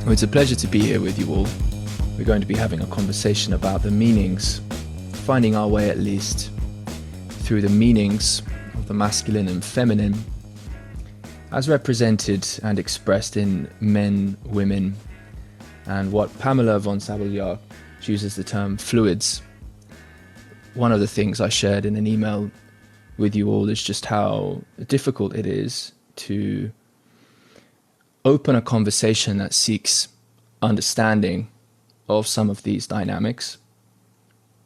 Well, it's a pleasure to be here with you all. We're going to be having a conversation about the meanings, finding our way at least through the meanings of the masculine and feminine as represented and expressed in men, women, and what Pamela von Sabeljahr uses the term fluids. One of the things I shared in an email with you all is just how difficult it is to open a conversation that seeks understanding of some of these dynamics.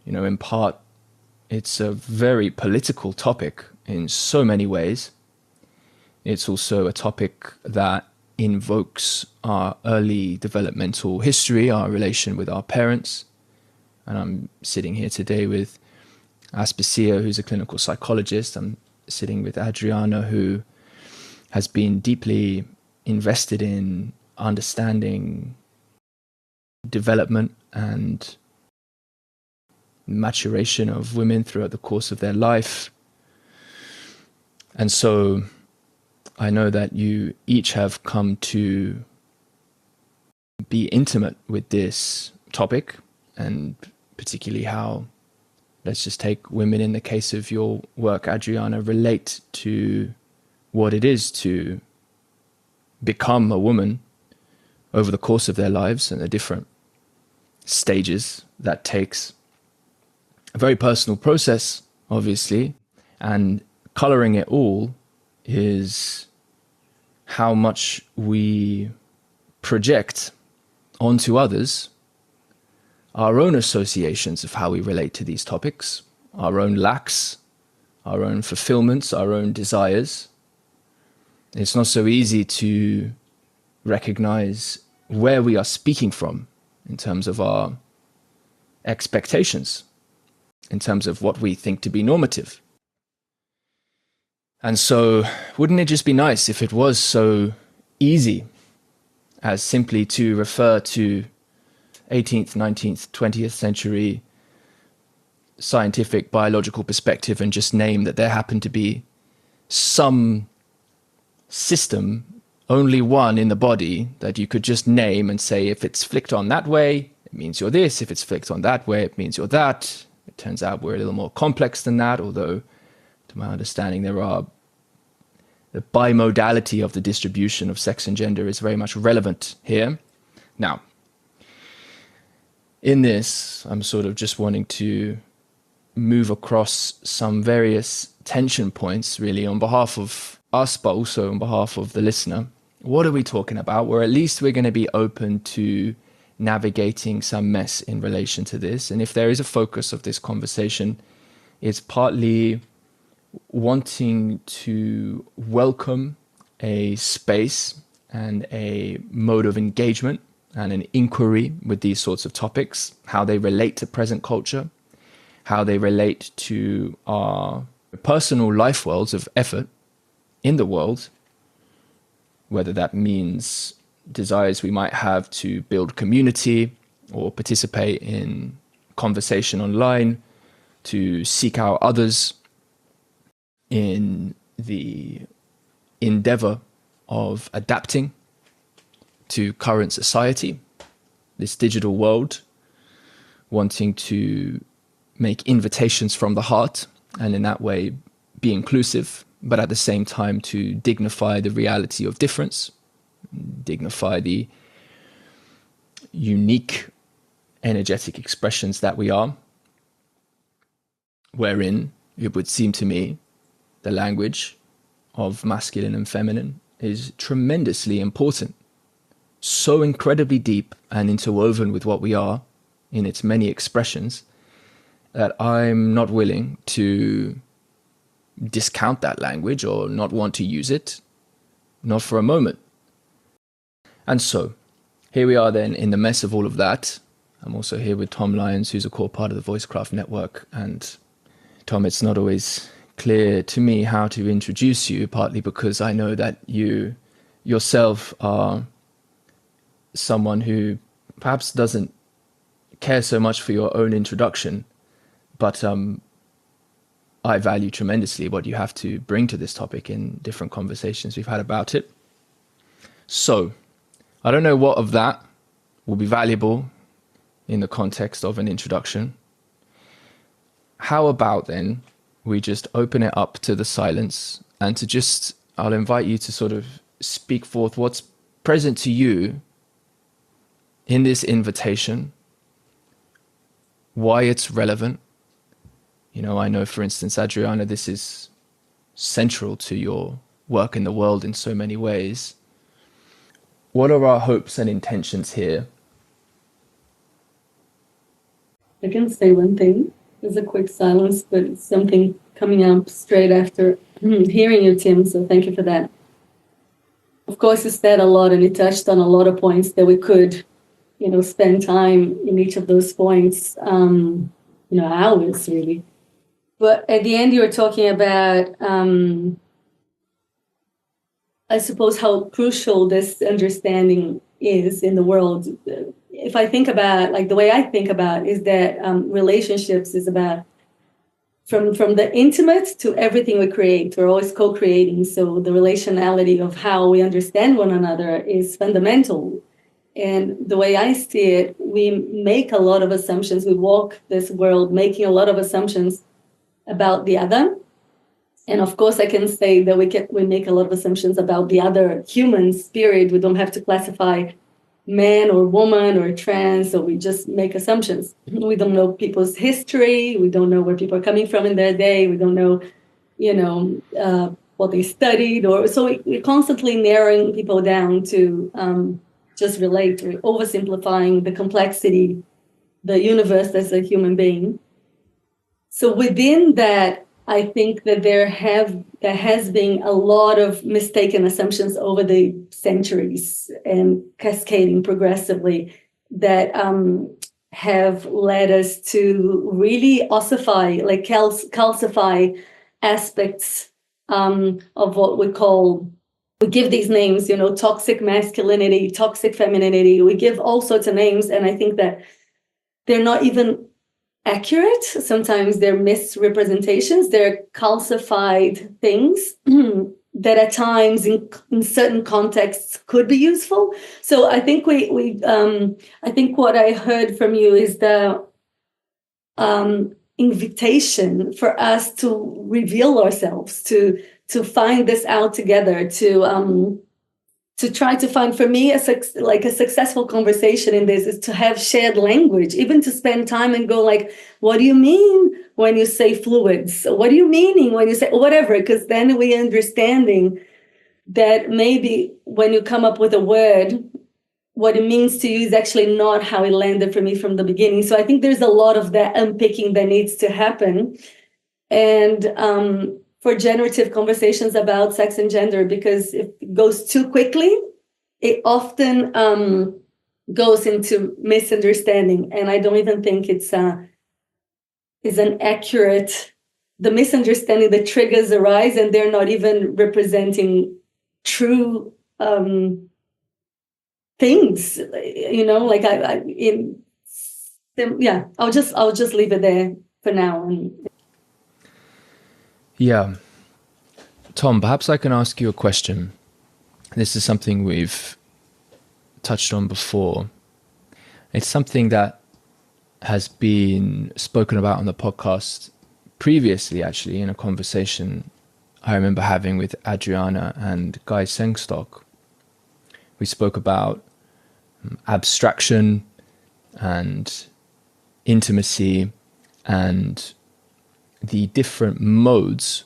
You know, in part, it's a very political topic in so many ways. It's also a topic that invokes our early developmental history, our relation with our parents. And I'm sitting here today with Aspasia, who's a clinical psychologist. I'm sitting with Adriana, who has been deeply invested in understanding development and maturation of women throughout the course of their life. And so I know that you each have come to be intimate with this topic, and particularly how, let's just take women in the case of your work, Adriana, relate to what it is to become a woman over the course of their lives and the different stages that takes. A very personal process, obviously, and coloring it all is how much we project onto others our own associations of how we relate to these topics, our own lacks, our own fulfillments, our own desires. It's not so easy to recognize where we are speaking from in terms of our expectations, in terms of what we think to be normative. And so, wouldn't it just be nice if it was so easy as simply to refer to 18th, 19th, 20th century scientific biological perspective and just name that there happened to be some system, only one in the body, that you could just name and say, if it's flicked on that way, it means you're this. If it's flicked on that way, it means you're that. It turns out we're a little more complex than that, although to my understanding, the bimodality of the distribution of sex and gender is very much relevant here. Now, in this, I'm sort of just wanting to move across some various tension points, really, on behalf of us, but also on behalf of the listener. What are we talking about? Or at least we're going to be open to navigating some mess in relation to this. And if there is a focus of this conversation, it's partly wanting to welcome a space and a mode of engagement and an inquiry with these sorts of topics, how they relate to present culture, how they relate to our personal life worlds of effort in the world, whether that means desires we might have to build community or participate in conversation online, to seek out others in the endeavor of adapting to current society, this digital world, wanting to make invitations from the heart and in that way be inclusive, but at the same time to dignify the reality of difference, dignify the unique energetic expressions that we are, wherein it would seem to me the language of masculine and feminine is tremendously important, so incredibly deep and interwoven with what we are in its many expressions, that I'm not willing to discount that language or not want to use it, not for a moment. And so, here we are then in the mess of all of that. I'm also here with Tom Lyons, who's a core part of the Voicecraft Network. And Tom, it's not always clear to me how to introduce you, partly because I know that you yourself are someone who perhaps doesn't care so much for your own introduction, but I value tremendously what you have to bring to this topic in different conversations we've had about it. So, I don't know what of that will be valuable in the context of an introduction. How about then we just open it up to the silence and to just, I'll invite you to sort of speak forth what's present to you in this invitation, why it's relevant. You know, I know, for instance, Adriana, this is central to your work in the world in so many ways. What are our hopes and intentions here? I can say one thing. There's a quick silence, but it's something coming up straight after hearing you, Tim, so thank you for that. Of course, you said a lot and you touched on a lot of points that we could, spend time in each of those points, hours really. But at the end, you were talking about, I suppose, how crucial this understanding is in the world. If I think about, the way I think about is that relationships is about from the intimate to everything we create. We're always co-creating. So the relationality of how we understand one another is fundamental. And the way I see it, we make a lot of assumptions. We walk this world making a lot of assumptions about the other. And of course, I can say that we make a lot of assumptions about the other human spirit. We don't have to classify man or woman or trans, so we just make assumptions. We don't know people's history. We don't know where people are coming from in their day. We don't know, what they studied. So we're constantly narrowing people down to just relate. We're oversimplifying the complexity, the universe as a human being. So within that, I think that there has been a lot of mistaken assumptions over the centuries and cascading progressively that have led us to really ossify, calcify aspects of what we give these names, toxic masculinity, toxic femininity. We give all sorts of names, and I think that they're not even accurate. Sometimes they're misrepresentations. They're calcified things that at times in certain contexts could be useful. So I think I think what I heard from you is the invitation for us to reveal ourselves, to find this out together, to try to find, for me, a successful conversation in this is to have shared language, even to spend time and go what do you mean when you say fluids? What do you mean when you say whatever? Because then we understanding that maybe when you come up with a word, what it means to you is actually not how it landed for me from the beginning. So I think there's a lot of that unpicking that needs to happen. And for generative conversations about sex and gender, because if it goes too quickly, it often goes into misunderstanding. And I don't even think it's an accurate, the misunderstanding, the triggers arise, and they're not even representing true things, I'll just leave it there for now. Yeah. Tom, perhaps I can ask you a question. This is something we've touched on before. It's something that has been spoken about on the podcast previously, actually, in a conversation I remember having with Adriana and Guy Sengstock. We spoke about abstraction and intimacy and the different modes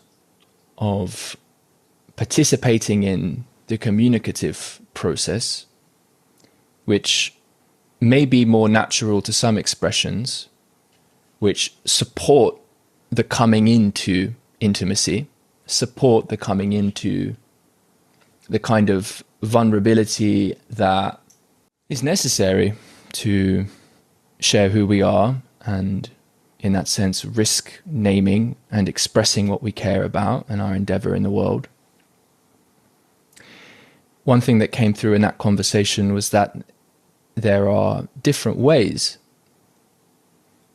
of participating in the communicative process, which may be more natural to some expressions, which support the coming into intimacy, support the coming into the kind of vulnerability that is necessary to share who we are and, in that sense, risk naming and expressing what we care about and our endeavor in the world. One thing that came through in that conversation was that there are different ways,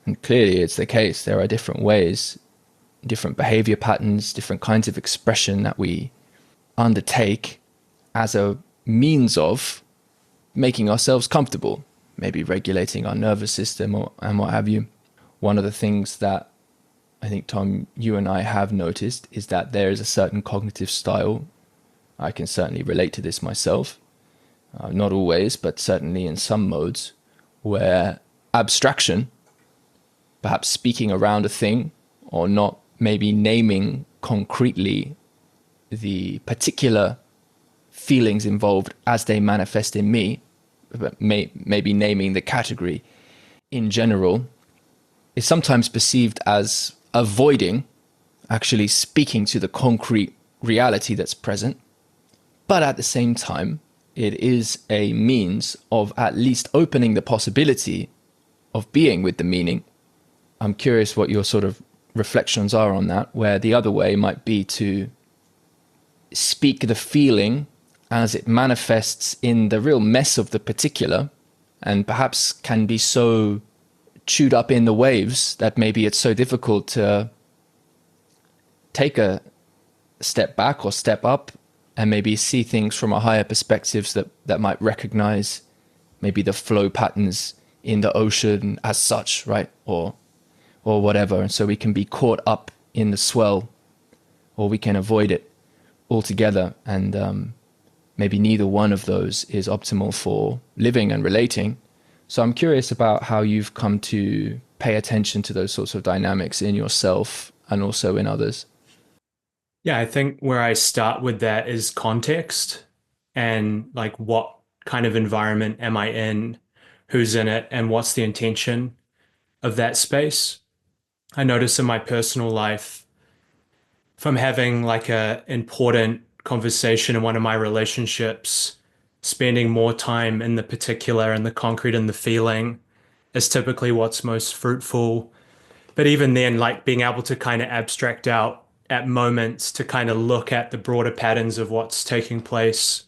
and clearly it's the case, there are different ways, different behavior patterns, different kinds of expression that we undertake as a means of making ourselves comfortable, maybe regulating our nervous system and what have you. One of the things that I think, Tom, you and I have noticed is that there is a certain cognitive style. I can certainly relate to this myself. Not always, but certainly in some modes, where abstraction, perhaps speaking around a thing or not maybe naming concretely the particular feelings involved as they manifest in me, but maybe naming the category in general, is sometimes perceived as avoiding actually speaking to the concrete reality that's present. But at the same time, it is a means of at least opening the possibility of being with the meaning. I'm curious what your sort of reflections are on that, where the other way might be to speak the feeling as it manifests in the real mess of the particular, and perhaps can be so chewed up in the waves that maybe it's so difficult to take a step back or step up and maybe see things from a higher perspectives that might recognize maybe the flow patterns in the ocean as such, right? Or whatever. And so we can be caught up in the swell, or we can avoid it altogether. And maybe neither one of those is optimal for living and relating. So I'm curious about how you've come to pay attention to those sorts of dynamics in yourself and also in others. Yeah, I think where I start with that is context and like what kind of environment am I in, who's in it, and what's the intention of that space. I notice in my personal life, if I'm having like a important conversation in one of my relationships, spending more time in the particular and the concrete and the feeling is typically what's most fruitful. But even then, like being able to kind of abstract out at moments to kind of look at the broader patterns of what's taking place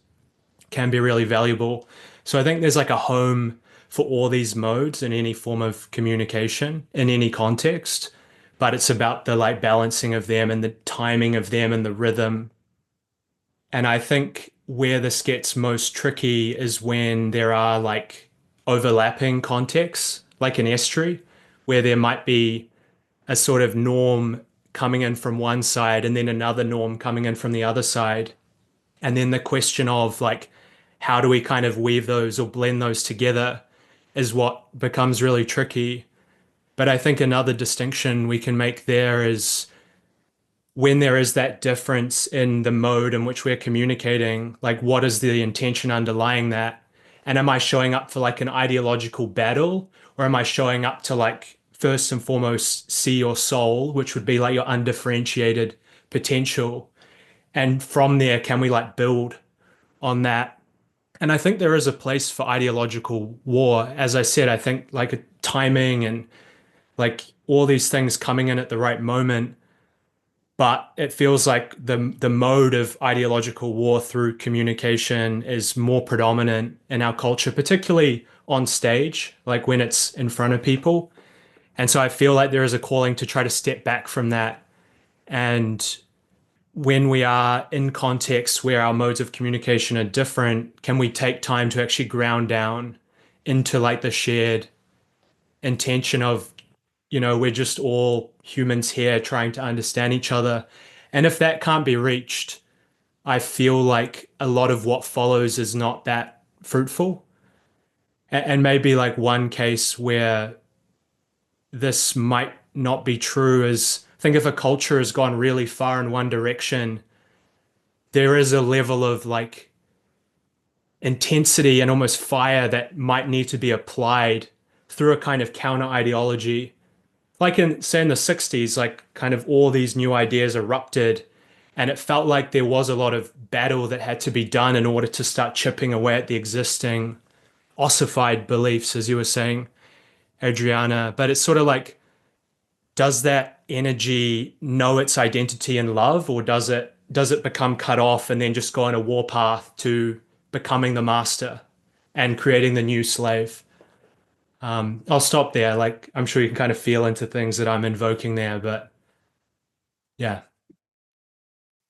can be really valuable. So I think there's like a home for all these modes in any form of communication, in any context, but it's about the like balancing of them and the timing of them and the rhythm. And I think where this gets most tricky is when there are like overlapping contexts, like an estuary, where there might be a sort of norm coming in from one side and then another norm coming in from the other side. And then the question of like, how do we kind of weave those or blend those together is what becomes really tricky. But I think another distinction we can make there is when there is that difference in the mode in which we're communicating, like what is the intention underlying that? And am I showing up for like an ideological battle, or am I showing up to like first and foremost see your soul, which would be like your undifferentiated potential? And from there, can we like build on that? And I think there is a place for ideological war. As I said, I think like a timing and like all these things coming in at the right moment. But it feels like the mode of ideological war through communication is more predominant in our culture, particularly on stage, like when it's in front of people. And so I feel like there is a calling to try to step back from that. And when we are in contexts where our modes of communication are different, can we take time to actually ground down into like the shared intention of, we're just all humans here trying to understand each other. And if that can't be reached, I feel like a lot of what follows is not that fruitful. And maybe like one case where this might not be true is, I think if a culture has gone really far in one direction, there is a level of like intensity and almost fire that might need to be applied through a kind of counter ideology. Like in, say, in the 60s, like kind of all these new ideas erupted, and it felt like there was a lot of battle that had to be done in order to start chipping away at the existing ossified beliefs, as you were saying, Adriana. But it's sort of like, does that energy know its identity in love, or does it become cut off and then just go on a warpath to becoming the master and creating the new slave? I'll stop there. Like, I'm sure you can kind of feel into things that I'm invoking there, but yeah.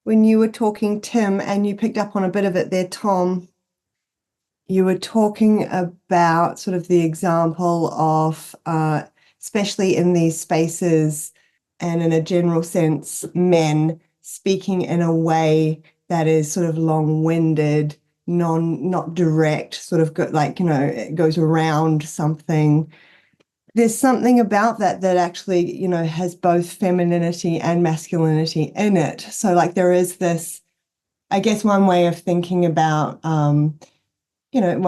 When you were talking, Tim, and you picked up on a bit of it there, Tom, you were talking about sort of the example of, especially in these spaces and in a general sense, men speaking in a way that is sort of long-winded, not direct, sort of it goes around something. There's something about that actually, has both femininity and masculinity in it. So like there is this, I guess one way of thinking about, one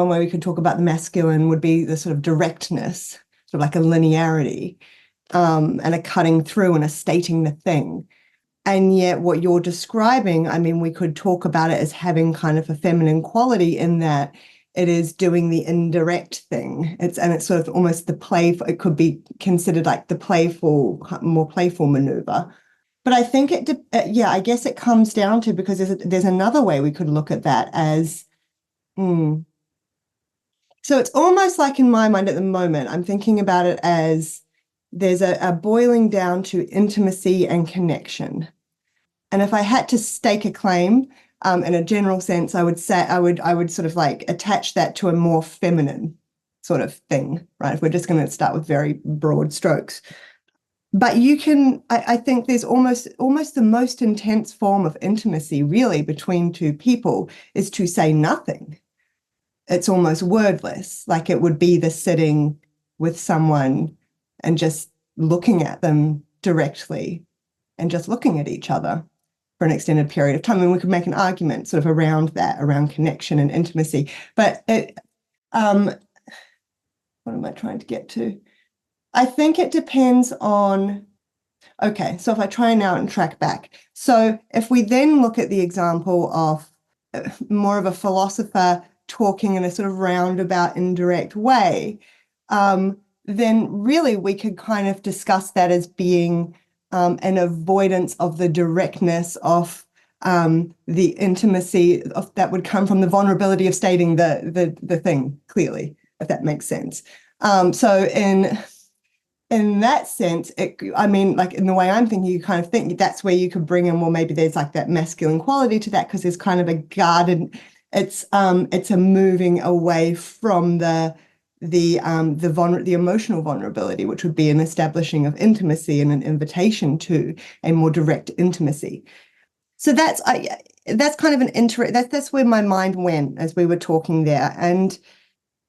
way we could talk about the masculine would be the sort of directness, sort of like a linearity, and a cutting through and a stating the thing. And yet what you're describing, I mean, we could talk about it as having kind of a feminine quality in that it is doing the indirect thing. It's sort of almost the playful, it could be considered like the more playful maneuver. But I think I guess it comes down to, because there's another way we could look at that as, So it's almost like in my mind at the moment, I'm thinking about it as there's a boiling down to intimacy and connection. And if I had to stake a claim, in a general sense, I would say I would sort of like attach that to a more feminine sort of thing, right? If we're just going to start with very broad strokes. But I think there's almost the most intense form of intimacy really between two people is to say nothing. It's almost wordless, like it would be the sitting with someone and just looking at them directly and just looking at each other for an extended period of time. And we could make an argument sort of around that, around connection and intimacy. But what am I trying to get to? I think it depends on, okay, so if I try now and track back. So if we then look at the example of more of a philosopher talking in a sort of roundabout, indirect way, then really we could kind of discuss that as being an avoidance of the directness of the intimacy that would come from the vulnerability of stating the thing clearly, if that makes sense. So in that sense, I mean, like in the way I'm thinking, you kind of think that's where you could bring in, well, maybe there's like that masculine quality to that because there's kind of a guarded, it's a moving away from the emotional vulnerability, which would be an establishing of intimacy and an invitation to a more direct intimacy. So that's kind of an that's where my mind went as we were talking there, and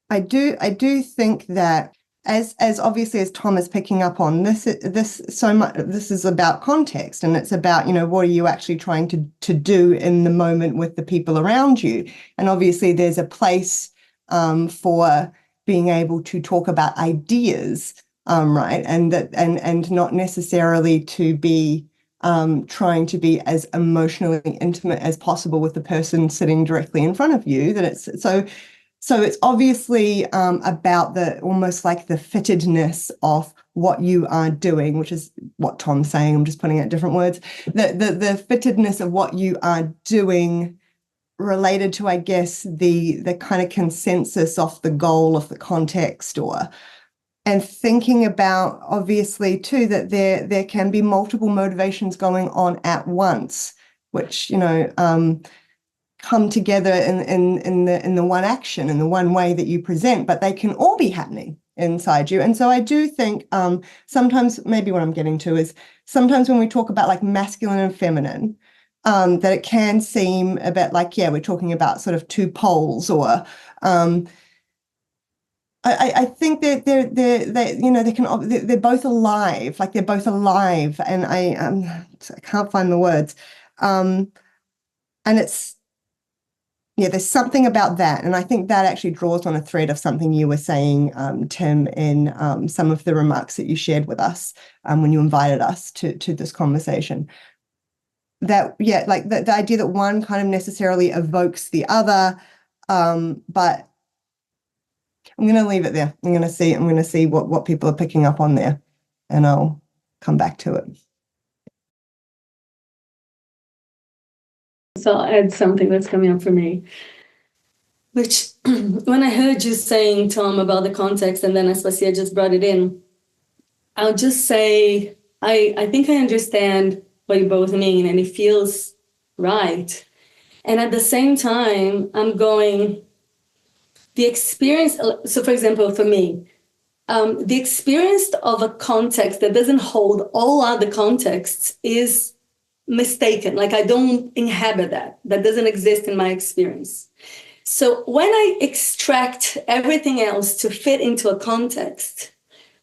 I do think that as obviously as Tom is picking up on this so much, this is about context, and it's about, what are you actually trying to do in the moment with the people around you, and obviously there's a place for being able to talk about ideas, right, and not necessarily to be trying to be as emotionally intimate as possible with the person sitting directly in front of you. That it's so it's obviously about the almost like the fittedness of what you are doing, which is what Tom's saying. I'm just putting out different words. The fittedness of what you are doing related to, I guess, the kind of consensus of the goal of the context, and thinking about obviously too that there can be multiple motivations going on at once, which come together in the one action, in the one way that you present, but they can all be happening inside you. And so I do think sometimes, maybe what I'm getting to is sometimes when we talk about like masculine and feminine, that it can seem a bit like, we're talking about sort of two poles, or I think that they're both alive, like they're both alive, and I can't find the words, and it's. Yeah, there's something about that. And I think that actually draws on a thread of something you were saying, Tim, in some of the remarks that you shared with us when you invited us to this conversation. That, like the idea that one kind of necessarily evokes the other, but I'm going to leave it there. I'm going to see what people are picking up on there, and I'll come back to it. So I'll add something that's coming up for me, which when I heard you saying, Tom, about the context, and then Aspasia just brought it in, I'll just say, I think I understand what you both mean, and it feels right. And at the same time, I'm going, the experience, so for example, for me, the experience of a context that doesn't hold all other contexts is mistaken. Like I don't inhabit that. That doesn't exist in my experience. So when I extract everything else to fit into a context,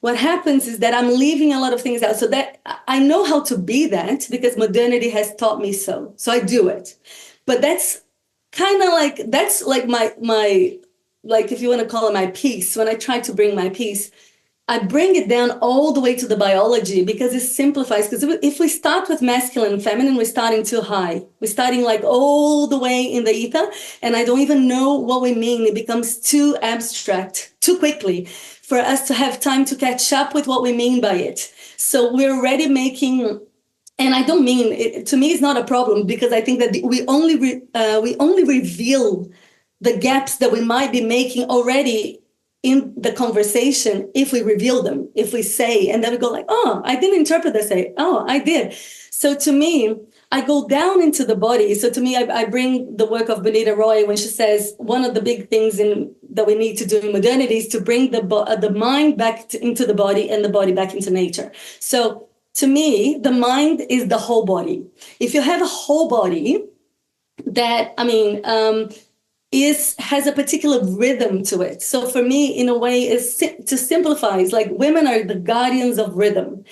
what happens is that I'm leaving a lot of things out. So that I know how to be that because modernity has taught me so. So I do it. But that's kind of like, that's like my, like if you want to call it my piece, when I try to bring my piece, I bring it down all the way to the biology because it simplifies. Because if we start with masculine and feminine, we're starting too high. We're starting like all the way in the ether, and I don't even know what we mean. It becomes too abstract too quickly for us to have time to catch up with what we mean by it. So we're already making, and I don't mean it, to me, it's not a problem because I think that we only reveal the gaps that we might be making already in the conversation if we reveal them, if we say, and then we go like, oh, I didn't interpret that, say, oh, I did. So to me, I go down into the body. So to me, I bring the work of Benita Roy when she says one of the big things that we need to do in modernity is to bring the mind back into the body and the body back into nature. So to me, the mind is the whole body. If you have a whole body that, has a particular rhythm to it. So for me, in a way, is to simplify, it's like women are the guardians of rhythm,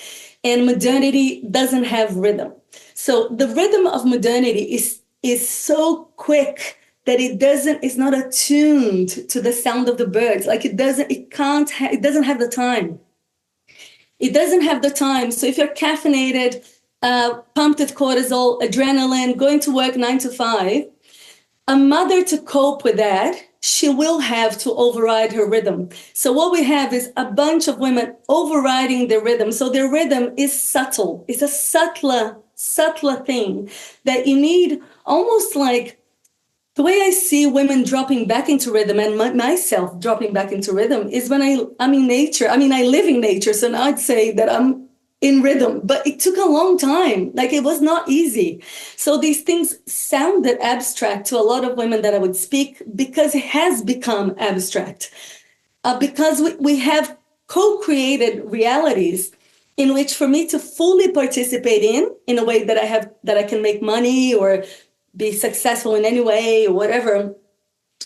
and modernity doesn't have rhythm. So the rhythm of modernity is so quick that it's not attuned to the sound of the birds. Like it doesn't have the time. It doesn't have the time. So if you're caffeinated, pumped with cortisol, adrenaline, going to work 9 to 5, a mother, to cope with that, she will have to override her rhythm. So what we have is a bunch of women overriding their rhythm. So their rhythm is subtle. It's a subtler thing that you need, almost like the way I see women dropping back into rhythm and myself dropping back into rhythm is when I'm in nature. I live in nature. So now I'd say that I'm in rhythm, but it took a long time. Like it was not easy. So these things sounded abstract to a lot of women that I would speak because it has become abstract. Because we have co-created realities in which for me to fully participate in a way that I can make money or be successful in any way or whatever,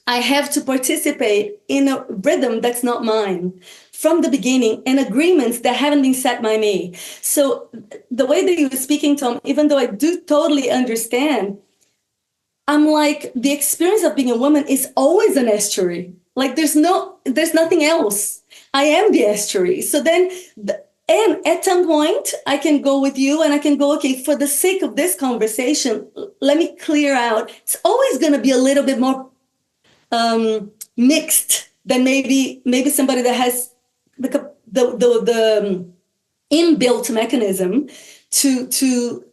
I have to participate in a rhythm that's not mine from the beginning, and agreements that haven't been set by me. So the way that you were speaking, Tom, even though I do totally understand, I'm like, the experience of being a woman is always an estuary. Like there's nothing else. I am the estuary. So then, and at some point I can go with you and I can go, okay, for the sake of this conversation, let me clear out. It's always going to be a little bit more mixed than maybe somebody that has the inbuilt mechanism to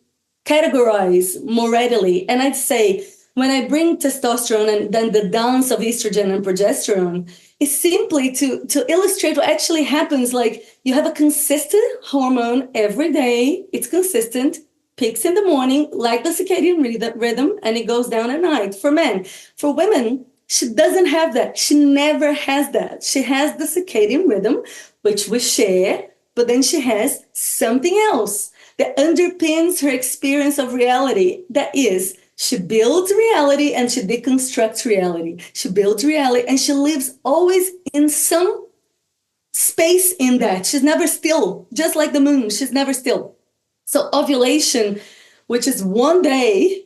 categorize more readily. And I'd say when I bring testosterone and then the dance of estrogen and progesterone, is simply to illustrate what actually happens. Like you have a consistent hormone every day. It's consistent, peaks in the morning, like the circadian rhythm, and it goes down at night for men. For women, she doesn't have that. She never has that. She has the circadian rhythm, which we share, but then she has something else that underpins her experience of reality. That is, she builds reality and she deconstructs reality. She builds reality and she lives always in some space in that. She's never still, just like the moon. She's never still. So ovulation, which is one day,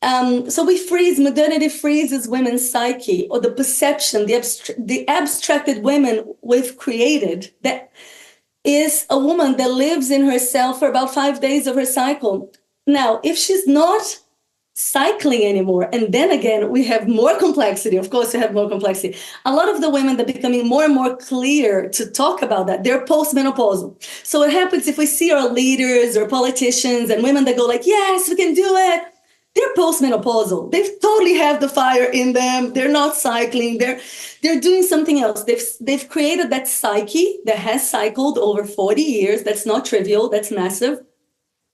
so we freeze, modernity freezes women's psyche, or the perception, the abstracted women we've created, that is a woman that lives in herself for about 5 days of her cycle. Now, if she's not cycling anymore, and then again, we have more complexity. Of course, we have more complexity. A lot of the women that are becoming more and more clear to talk about that, they're postmenopausal. So what happens if we see our leaders or politicians and women that go like, yes, we can do it, they're postmenopausal. They totally have the fire in them. They're not cycling. They're doing something else. They've created that psyche that has cycled over 40 years. That's not trivial. That's massive.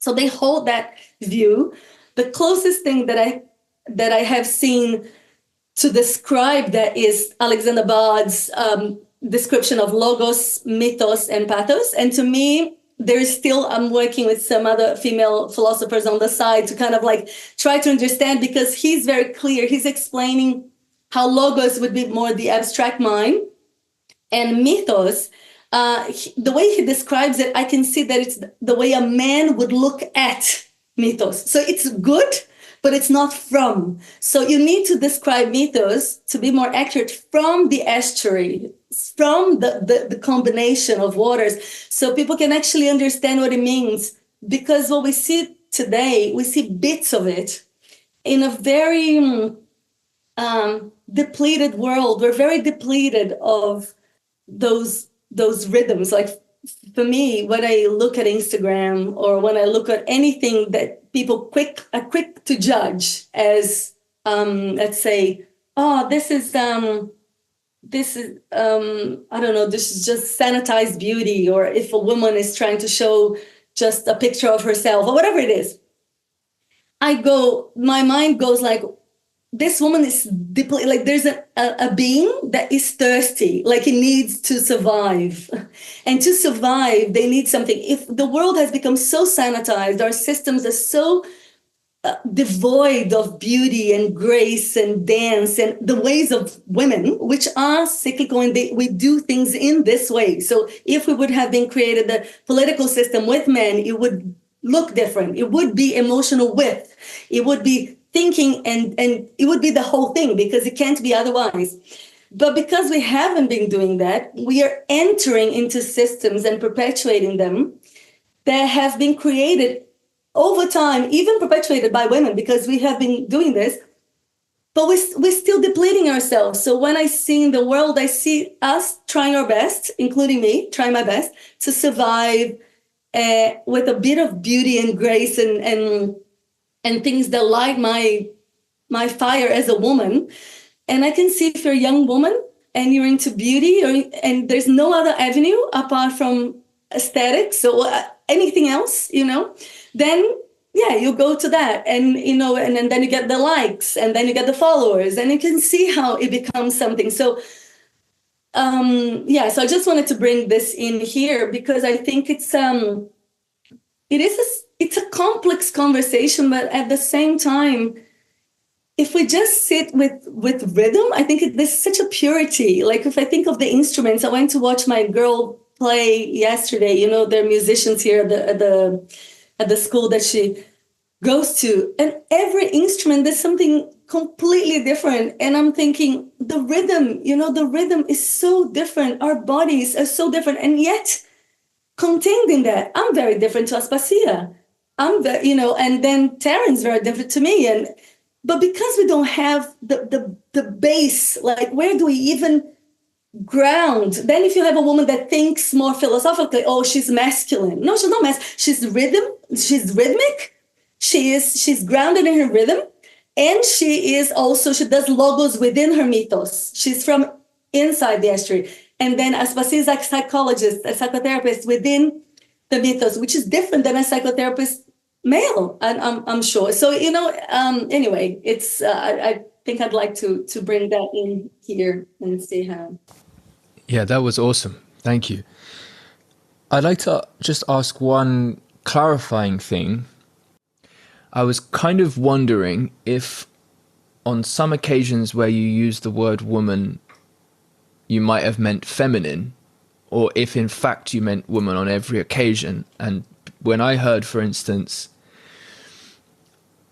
So they hold that view. The closest thing that I have seen to describe that is Alexander Bard's description of logos, mythos, and pathos. And to me, there's still, I'm working with some other female philosophers on the side to kind of like try to understand, because he's very clear. He's explaining how logos would be more the abstract mind, and mythos, the way he describes it, I can see that it's the way a man would look at mythos. So it's good, but it's not from. So you need to describe mythos, to be more accurate, from the estuary, from the combination of waters, so people can actually understand what it means. Because what we see today, we see bits of it in a very depleted world. We're very depleted of those rhythms. Like for me, when I look at Instagram or when I look at anything that people are quick to judge as, let's say, oh, this is I don't know, this is just sanitized beauty, or if a woman is trying to show just a picture of herself or whatever it is, my mind goes like, this woman is deeply, like there's a being that is thirsty, like it needs to survive. And to survive, they need something. If the world has become so sanitized, our systems are so devoid of beauty and grace and dance and the ways of women, which are cyclical, and we do things in this way. So if we would have been created the political system with men, it would look different. It would be emotional width. It would be thinking, and it would be the whole thing, because it can't be otherwise. But because we haven't been doing that, we are entering into systems and perpetuating them that have been created over time, even perpetuated by women, because we have been doing this, but we're still depleting ourselves. So when I see in the world, I see us trying our best, including me, trying my best to survive with a bit of beauty and grace and things that light my fire as a woman. And I can see if you're a young woman and you're into beauty, and there's no other avenue apart from aesthetics or anything else, then yeah, you go to that, and and then you get the likes, and then you get the followers, and you can see how it becomes something. So so I just wanted to bring this in here, because I think it's a complex conversation, but at the same time, if we just sit with rhythm, I think there's such a purity. Like if I think of the instruments, I went to watch my girl play yesterday. They're musicians here at the school that she goes to, and every instrument, there's something completely different. And I'm thinking, the rhythm is so different. Our bodies are so different, and yet contained in that, I'm very different to Aspasia. And then Taryn's very different to me. But because we don't have the base, like where do we even ground? Then if you have a woman that thinks more philosophically, oh, she's masculine. No, she's not masculine. She's rhythmic. She's grounded in her rhythm. And she does logos within her mythos. She's from inside the estuary. And then Aspasia is a psychologist, a psychotherapist within the mythos, which is different than a psychotherapist male, I'm sure. So, anyway, it's I think I'd like to bring that in here and see how. Yeah, that was awesome. Thank you. I'd like to just ask one clarifying thing. I was kind of wondering if on some occasions where you use the word woman, you might have meant feminine, or if in fact you meant woman on every occasion. And when I heard, for instance,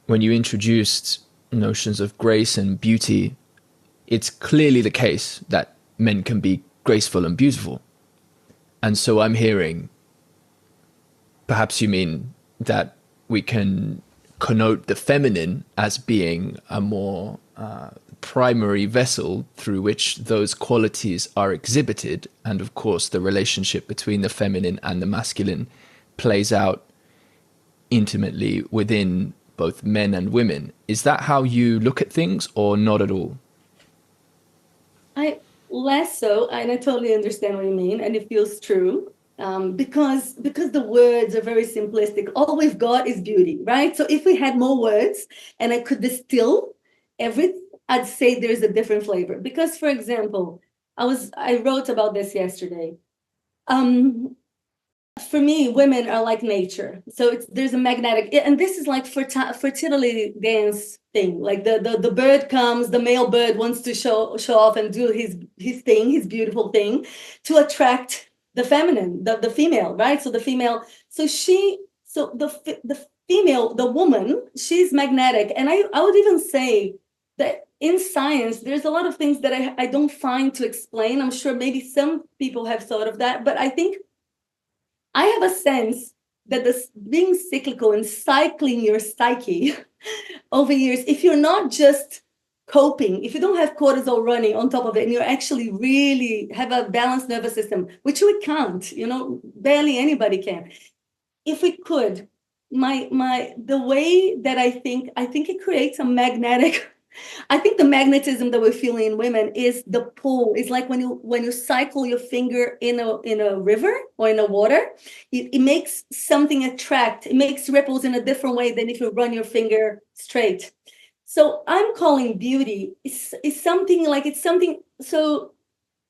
when you introduced notions of grace and beauty, it's clearly the case that men can be graceful and beautiful. And so I'm hearing, perhaps you mean that we can connote the feminine as being a more primary vessel through which those qualities are exhibited. And of course, the relationship between the feminine and the masculine plays out intimately within both men and women. Is that how you look at things, or not at all? Less so, and I totally understand what you mean, and it feels true. Because the words are very simplistic. All we've got is beauty, right? So if we had more words and I could distill everything, I'd say there's a different flavor. Because, for example, I wrote about this yesterday. For me, women are like nature. So there's a magnetic, and this is like fertility dance thing. Like the bird comes, the male bird wants to show off and do his thing, his beautiful thing, to attract the feminine, the female, right? So the female, the female, the woman, she's magnetic. And I would even say that in science, there's a lot of things that I don't find to explain. I'm sure maybe some people have thought of that, but I think I have a sense that this being cyclical and cycling your psyche over years, if you're not just coping, if you don't have cortisol running on top of it, and you actually really have a balanced nervous system, which we can't, barely anybody can. If we could, the way that I think it creates a magnetic. I think the magnetism that we're feeling in women is the pull. It's like when you cycle your finger in a river or in a water, it makes something attract. It makes ripples in a different way than if you run your finger straight. So I'm calling beauty is something like it's something. So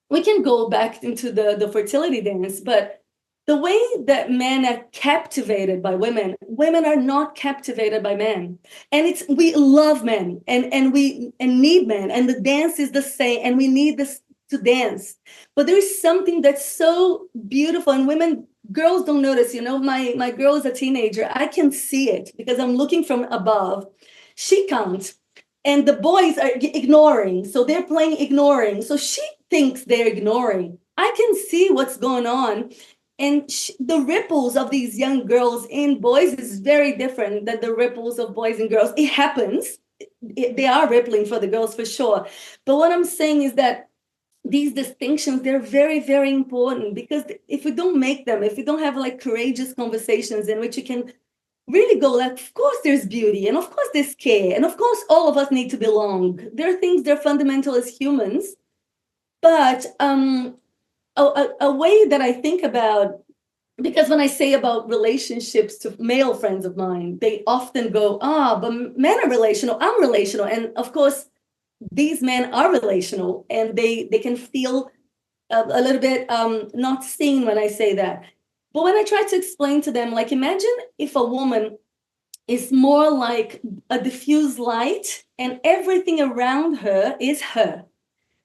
we can go back into the fertility dance, but the way that men are captivated by women are not captivated by men. And we love men and need men, and the dance is the same, and we need this to dance. But there is something that's so beautiful, and girls don't notice. My girl is a teenager. I can see it because I'm looking from above. She can't. And the boys are ignoring. So they're playing ignoring. So she thinks they're ignoring. I can see what's going on. And the ripples of these young girls and boys is very different than the ripples of boys and girls. It happens. They are rippling for the girls for sure. But what I'm saying is that these distinctions, they're very, very important, because if we don't make them, if we don't have like courageous conversations in which you can really go like, of course there's beauty, and of course there's care, and of course all of us need to belong. There are things that are fundamental as humans. But a way that I think about, because when I say about relationships to male friends of mine, they often go, but men are relational, I'm relational. And of course, these men are relational, and they can feel a little bit not seen when I say that. But when I try to explain to them, like, imagine if a woman is more like a diffuse light and everything around her is her.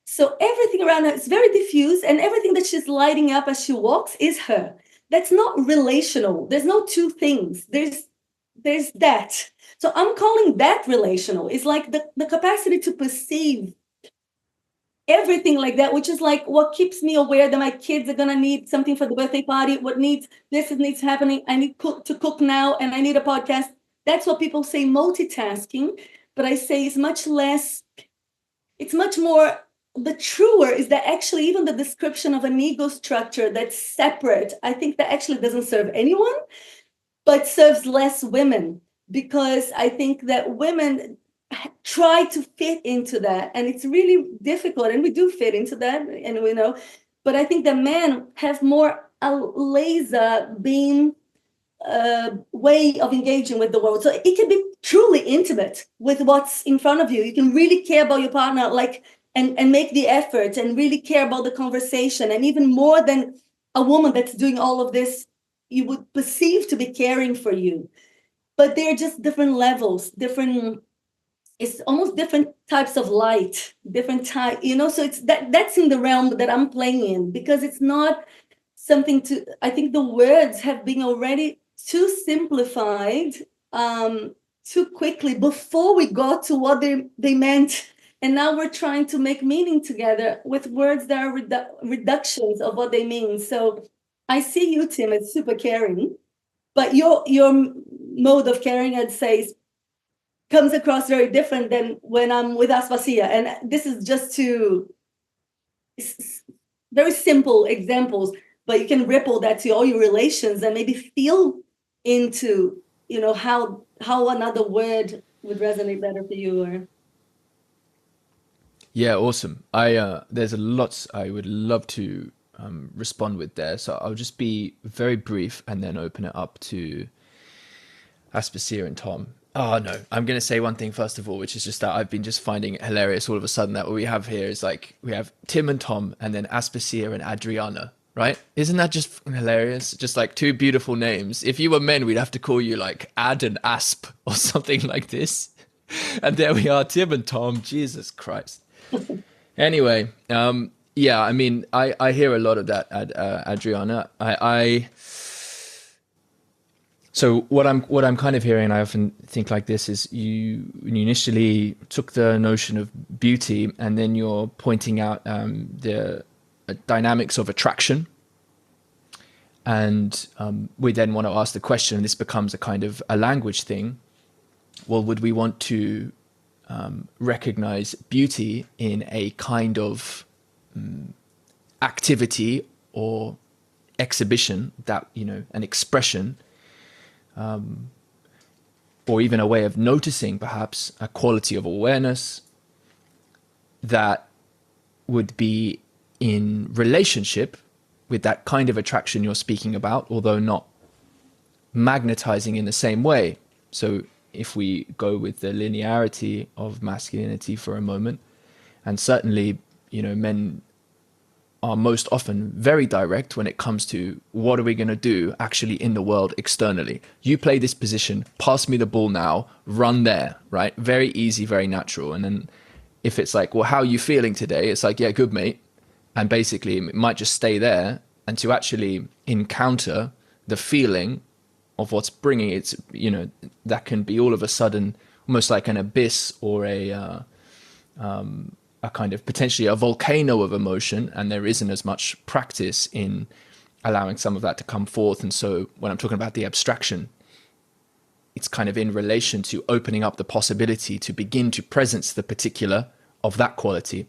So everything around her is very diffuse, and everything that she's lighting up as she walks is her. That's not relational. There's no two things. There's that. So I'm calling that relational. It's like the capacity to perceive everything like that, which is like what keeps me aware that my kids are going to need something for the birthday party. This needs happening. I need to cook now, and I need a podcast. That's what people say multitasking. But I say it's much more. The truer is that actually even the description of an ego structure that's separate, I think that actually doesn't serve anyone, but serves less women, because I think that women try to fit into that, and it's really difficult, and we do fit into that, and we know, but I think that men have more a laser beam way of engaging with the world. So it can be truly intimate with what's in front of you. You can really care about your partner, like, and make the effort and really care about the conversation. And even more than a woman that's doing all of this, you would perceive to be caring for you. But they're just different levels, it's almost different types of light, different type, so it's that's in the realm that I'm playing in, because it's not something I think the words have been already too simplified too quickly before we got to what they meant. And now we're trying to make meaning together with words that are reductions of what they mean. So I see you, Tim, as super caring, but your mode of caring, I'd say, comes across very different than when I'm with Aspasia. And this is just two very simple examples, but you can ripple that to all your relations and maybe feel into, how another word would resonate better for you. Or Yeah, awesome. There's a lot I would love to respond with there, so I'll just be very brief and then open it up to Aspasia and Tom. Oh no, I'm going to say one thing first of all, which is just that I've been just finding it hilarious all of a sudden that what we have here is like, we have Tim and Tom and then Aspasia and Adriana, right? Isn't that just hilarious? Just like two beautiful names. If you were men, we'd have to call you like Ad and Asp or something like this. And there we are, Tim and Tom, Jesus Christ. Anyway, yeah, I mean, I hear a lot of that, Adriana. So what I'm kind of hearing, I often think like this, is you initially took the notion of beauty and then you're pointing out the dynamics of attraction. And we then want to ask the question, and this becomes a kind of a language thing. Well, would we want to recognize beauty in a kind of activity or exhibition that, an expression, or even a way of noticing, perhaps a quality of awareness that would be in relationship with that kind of attraction you're speaking about, although not magnetizing in the same way. So if we go with the linearity of masculinity for a moment, and certainly, men are most often very direct when it comes to what are we going to do actually in the world externally. You play this position, pass me the ball now, run there, right? Very easy, very natural. And then if it's like, well, how are you feeling today? It's like, yeah, good, mate. And basically it might just stay there, and to actually encounter the feeling of what's bringing it, that can be all of a sudden almost like an abyss or a kind of potentially a volcano of emotion, and there isn't as much practice in allowing some of that to come forth. And so when I'm talking about the abstraction, it's kind of in relation to opening up the possibility to begin to presence the particular of that quality,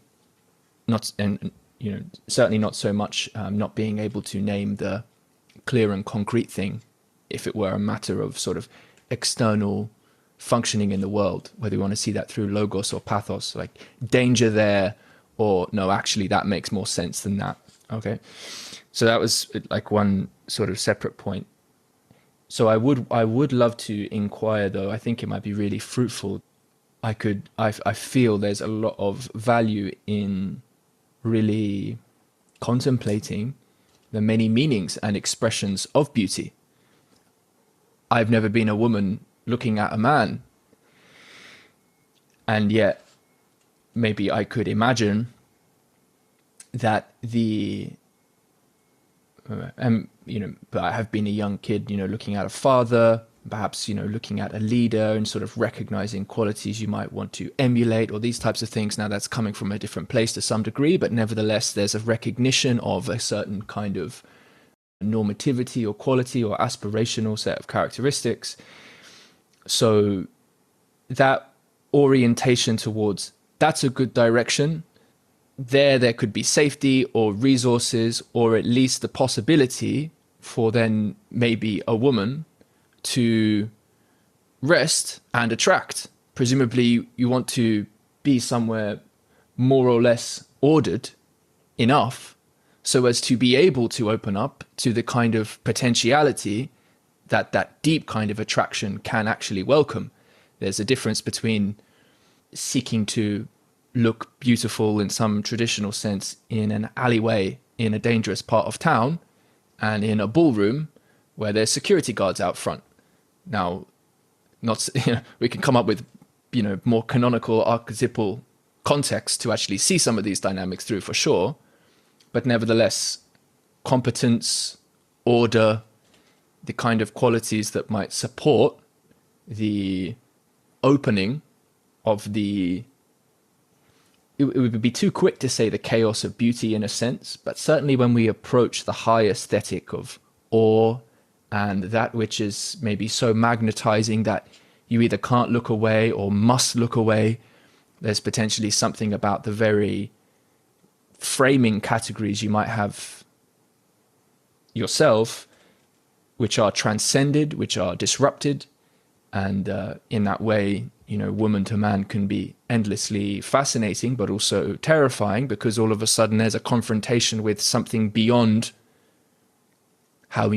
certainly not so much not being able to name the clear and concrete thing if it were a matter of sort of external functioning in the world, whether you want to see that through logos or pathos, like danger there, or no, actually that makes more sense than that. Okay, so that was like one sort of separate point. So I would love to inquire, though. I think it might be really fruitful. I feel there's a lot of value in really contemplating the many meanings and expressions of beauty. I've never been a woman looking at a man, and yet maybe I could imagine that but I have been a young kid, looking at a father, perhaps, looking at a leader and sort of recognizing qualities you might want to emulate, or these types of things. Now that's coming from a different place to some degree, but nevertheless, there's a recognition of a certain kind of normativity or quality or aspirational set of characteristics. So that orientation towards that's a good direction, there could be safety or resources, or at least the possibility for then maybe a woman to rest and attract. Presumably you want to be somewhere more or less ordered enough so as to be able to open up to the kind of potentiality that deep kind of attraction can actually welcome. There's a difference between seeking to look beautiful in some traditional sense in an alleyway in a dangerous part of town and in a ballroom where there's security guards out front. Now, we can come up with, more canonical archetypal context to actually see some of these dynamics through for sure. But nevertheless, competence, order, the kind of qualities that might support the opening of it would be too quick to say the chaos of beauty in a sense, but certainly when we approach the high aesthetic of awe and that which is maybe so magnetizing that you either can't look away or must look away, there's potentially something about the very framing categories you might have yourself, which are transcended, which are disrupted. And in that way, woman to man can be endlessly fascinating, but also terrifying, because all of a sudden there's a confrontation with something beyond how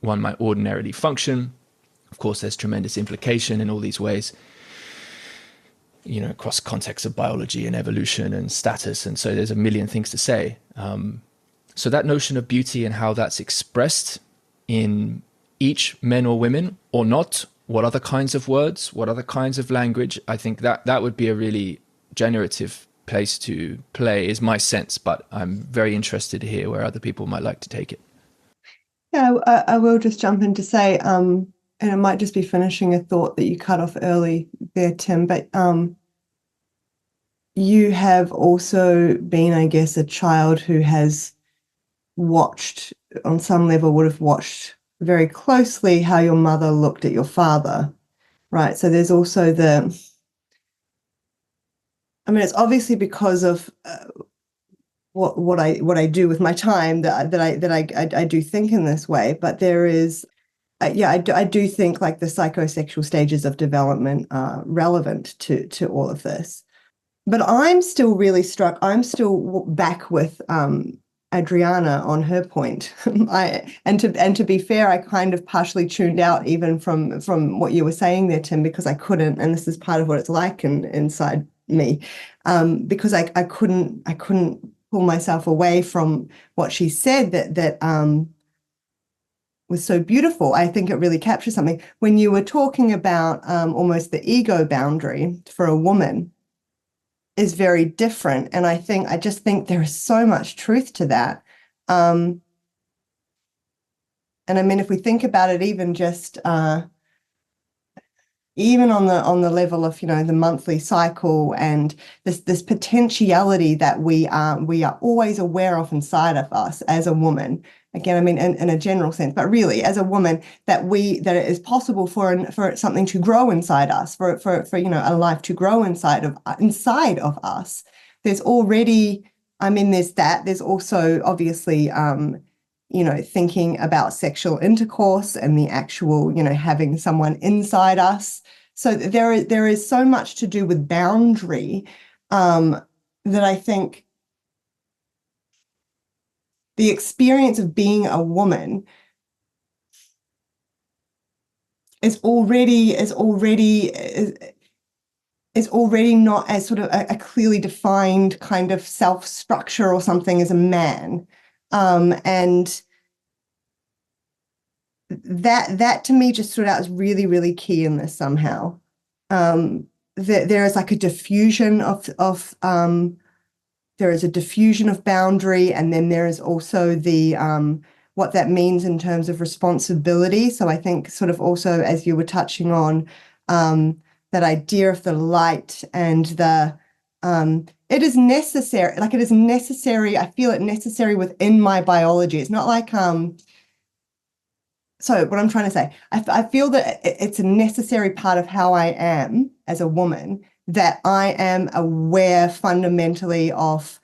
one might ordinarily function, Of course, there's tremendous implication in all these ways, you know, across contexts of biology and evolution and status. And so there's a million things to say. So that notion of beauty and how that's expressed in each men or women or not, what other kinds of words, what other kinds of language, I think that would be a really generative place to play, is my sense. But I'm very interested to hear where other people might like to take it. Yeah, I will just jump in to say, and it might just be finishing a thought that you cut off early there, Tim, but you have also been, I guess, a child who has watched, on some level, would have watched very closely how your mother looked at your father, right? So there's also it's obviously because of what I do with my time that I do think in this way, but there is, I do think like the psychosexual stages of development are relevant to all of this. But I'm still really struck. I'm still back with Adriana on her point. And to be fair, I kind of partially tuned out even from what you were saying there, Tim, because I couldn't, and this is part of what it's like inside me, because I couldn't pull myself away from what she said that was so beautiful. I think it really captures something. When you were talking about almost the ego boundary for a woman is very different. And I just think there is so much truth to that. And I mean, if we think about it, even just even on the level of, you know, the monthly cycle and this potentiality that we are always aware of inside of us as a woman. Again, I mean, in a general sense, but really as a woman, that it is possible for something to grow inside us, for you know, a life to grow inside of us. There's already, I mean, there's also obviously, you know, thinking about sexual intercourse and the actual, you know, having someone inside us. So there is so much to do with boundary that I think the experience of being a woman is already not as sort of a clearly defined kind of self-structure or something as a man. And that to me just stood out as really, really key in this somehow. There is like a diffusion of there is a diffusion of boundary, and then there is also the what that means in terms of responsibility. So I think sort of also, as you were touching on, that idea of the light and the it is necessary. Like it is necessary. I feel it necessary within my biology. It's not like so what I'm trying to say, I feel that it's a necessary part of how I am as a woman, that I am aware fundamentally of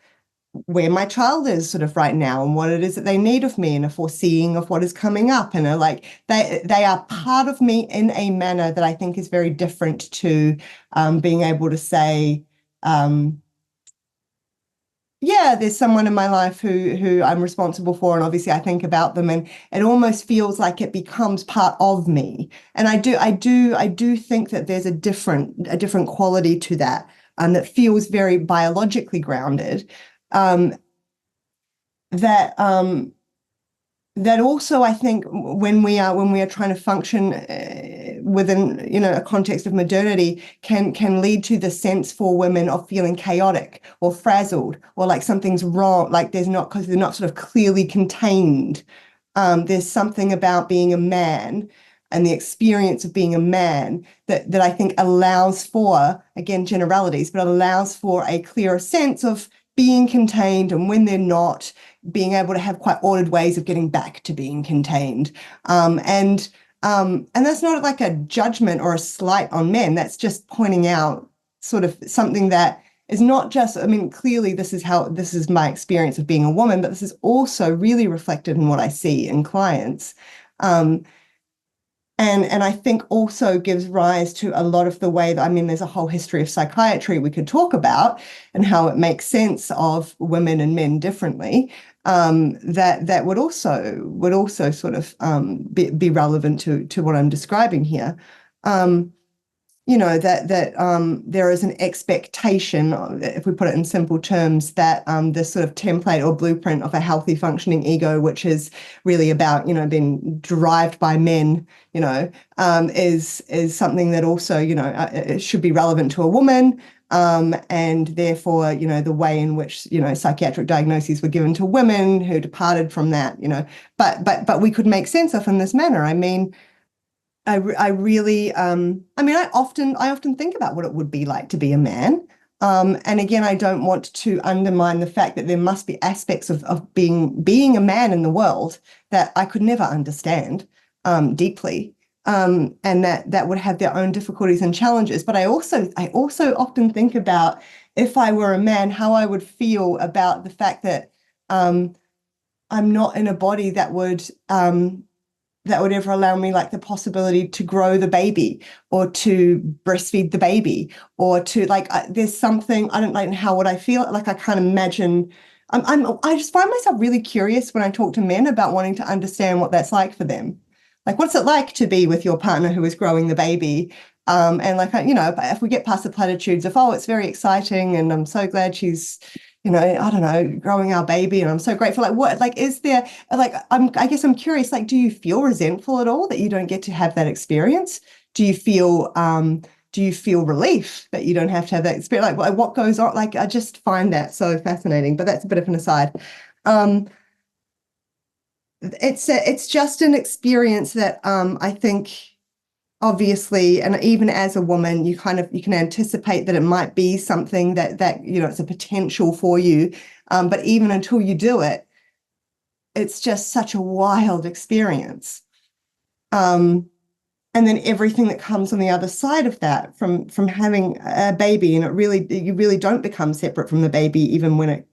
where my child is sort of right now and what it is that they need of me, and a foreseeing of what is coming up, and like they are part of me in a manner that I think is very different to being able to say, yeah, there's someone in my life who I'm responsible for, and obviously I think about them, and it almost feels like it becomes part of me. And I do think that there's a different quality to that, that feels very biologically grounded. That also, I think, when we are trying to function within, you know, a context of modernity, can lead to the sense for women of feeling chaotic or frazzled, or like something's wrong, like because they're not sort of clearly contained. There's something about being a man and the experience of being a man that I think allows for, again, generalities, but allows for a clearer sense of being contained, and when they're not, being able to have quite ordered ways of getting back to being contained. And that's not like a judgment or a slight on men. That's just pointing out sort of something that is not just, I mean, clearly this is my experience of being a woman, but this is also really reflected in what I see in clients. And I think also gives rise to a lot of the way that, I mean, there's a whole history of psychiatry we could talk about and how it makes sense of women and men differently. That would also sort of be relevant to what I'm describing here. That there is an expectation, if we put it in simple terms, that this sort of template or blueprint of a healthy functioning ego, which is really about, being derived by men, is something that also, it should be relevant to a woman. And therefore, the way in which, psychiatric diagnoses were given to women who departed from that, but we could make sense of in this manner. I mean, I really, I often think about what it would be like to be a man. And again, I don't want to undermine the fact that there must be aspects of being a man in the world that I could never understand deeply, and that would have their own difficulties and challenges. But I also often think about, if I were a man, how I would feel about the fact that I'm not in a body that would ever allow me like the possibility to grow the baby or to breastfeed the baby or to there's something, I don't know how would I feel. Like I can't imagine. I just find myself really curious when I talk to men about wanting to understand what that's like for them. Like, what's it like to be with your partner who is growing the baby? And if we get past the platitudes of, oh, it's very exciting and I'm so glad she's, I don't know, growing our baby and I'm so grateful. Like, what, like, is there, like, I guess I'm curious, like, do you feel resentful at all that you don't get to have that experience? Do you feel relief that you don't have to have that experience? Like, what goes on? Like, I just find that so fascinating, but that's a bit of an aside. It's just an experience that I think, obviously, and even as a woman, you can anticipate that it might be something that it's a potential for you, but even until you do it, it's just such a wild experience. And then everything that comes on the other side of that, from having a baby, and you really don't become separate from the baby, even when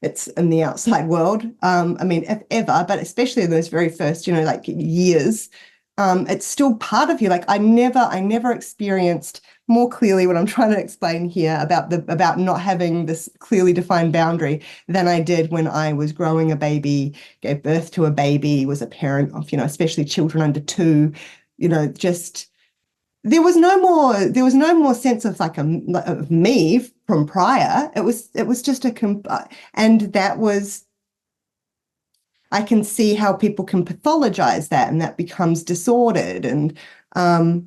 it's in the outside world. I mean, if ever, but especially in those very first, years. It's still part of you. Like I never experienced more clearly what I'm trying to explain here about not having this clearly defined boundary than I did when I was growing a baby, gave birth to a baby, was a parent of, especially children under 2, just there was no more sense of of me from prior. It was just and that was, I can see how people can pathologize that, and that becomes disordered. And I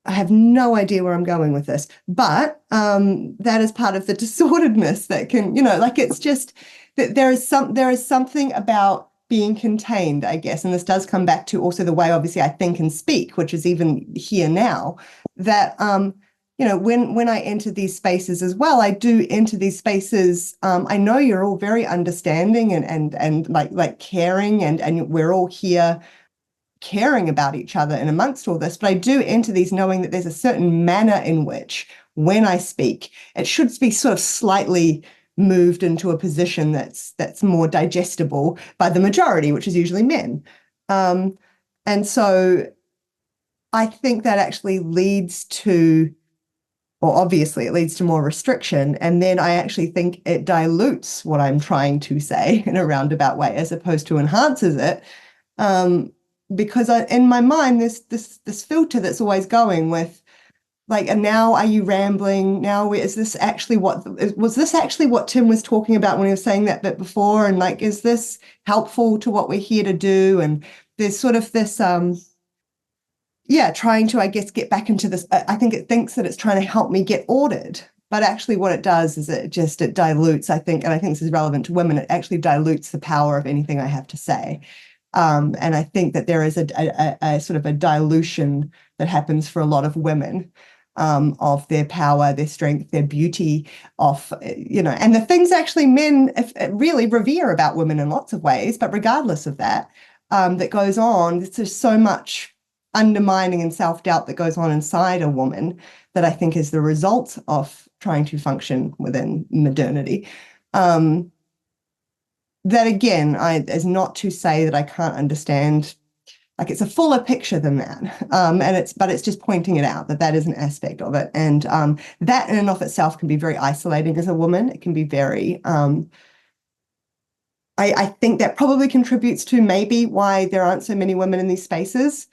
have no idea where I'm going with this, but that is part of the disorderedness that can, it's just that there is something about being contained, I guess. And this does come back to also the way, obviously, I think and speak, which is even here now, that when I enter these spaces as well, I do enter these spaces. I know you're all very understanding and like caring, and we're all here caring about each other and amongst all this. But I do enter these knowing that there's a certain manner in which, when I speak, it should be sort of slightly moved into a position that's more digestible by the majority, which is usually men. And so I think that actually leads to, well, obviously it leads to more restriction. And then I actually think it dilutes what I'm trying to say in a roundabout way, as opposed to enhances it. Because in my mind, this filter that's always going with, like, and now are you rambling? Now was this actually what Tim was talking about when he was saying that bit before? And like, is this helpful to what we're here to do? And there's sort of this, trying to, I guess, get back into this. I think it thinks that it's trying to help me get ordered, but actually what it does is it dilutes, I think, and I think this is relevant to women, it actually dilutes the power of anything I have to say. And I think that there is a sort of a dilution that happens for a lot of women, of their power, their strength, their beauty, and the things actually men really revere about women in lots of ways. But regardless of that, that goes on, there's just so much undermining and self-doubt that goes on inside a woman that I think is the result of trying to function within modernity. That again, is not to say that I can't understand Like it's a fuller picture than that. But it's just pointing it out that is an aspect of it. And that in and of itself can be very isolating as a woman. It can be very, I think that probably contributes to maybe why there aren't so many women in these spaces.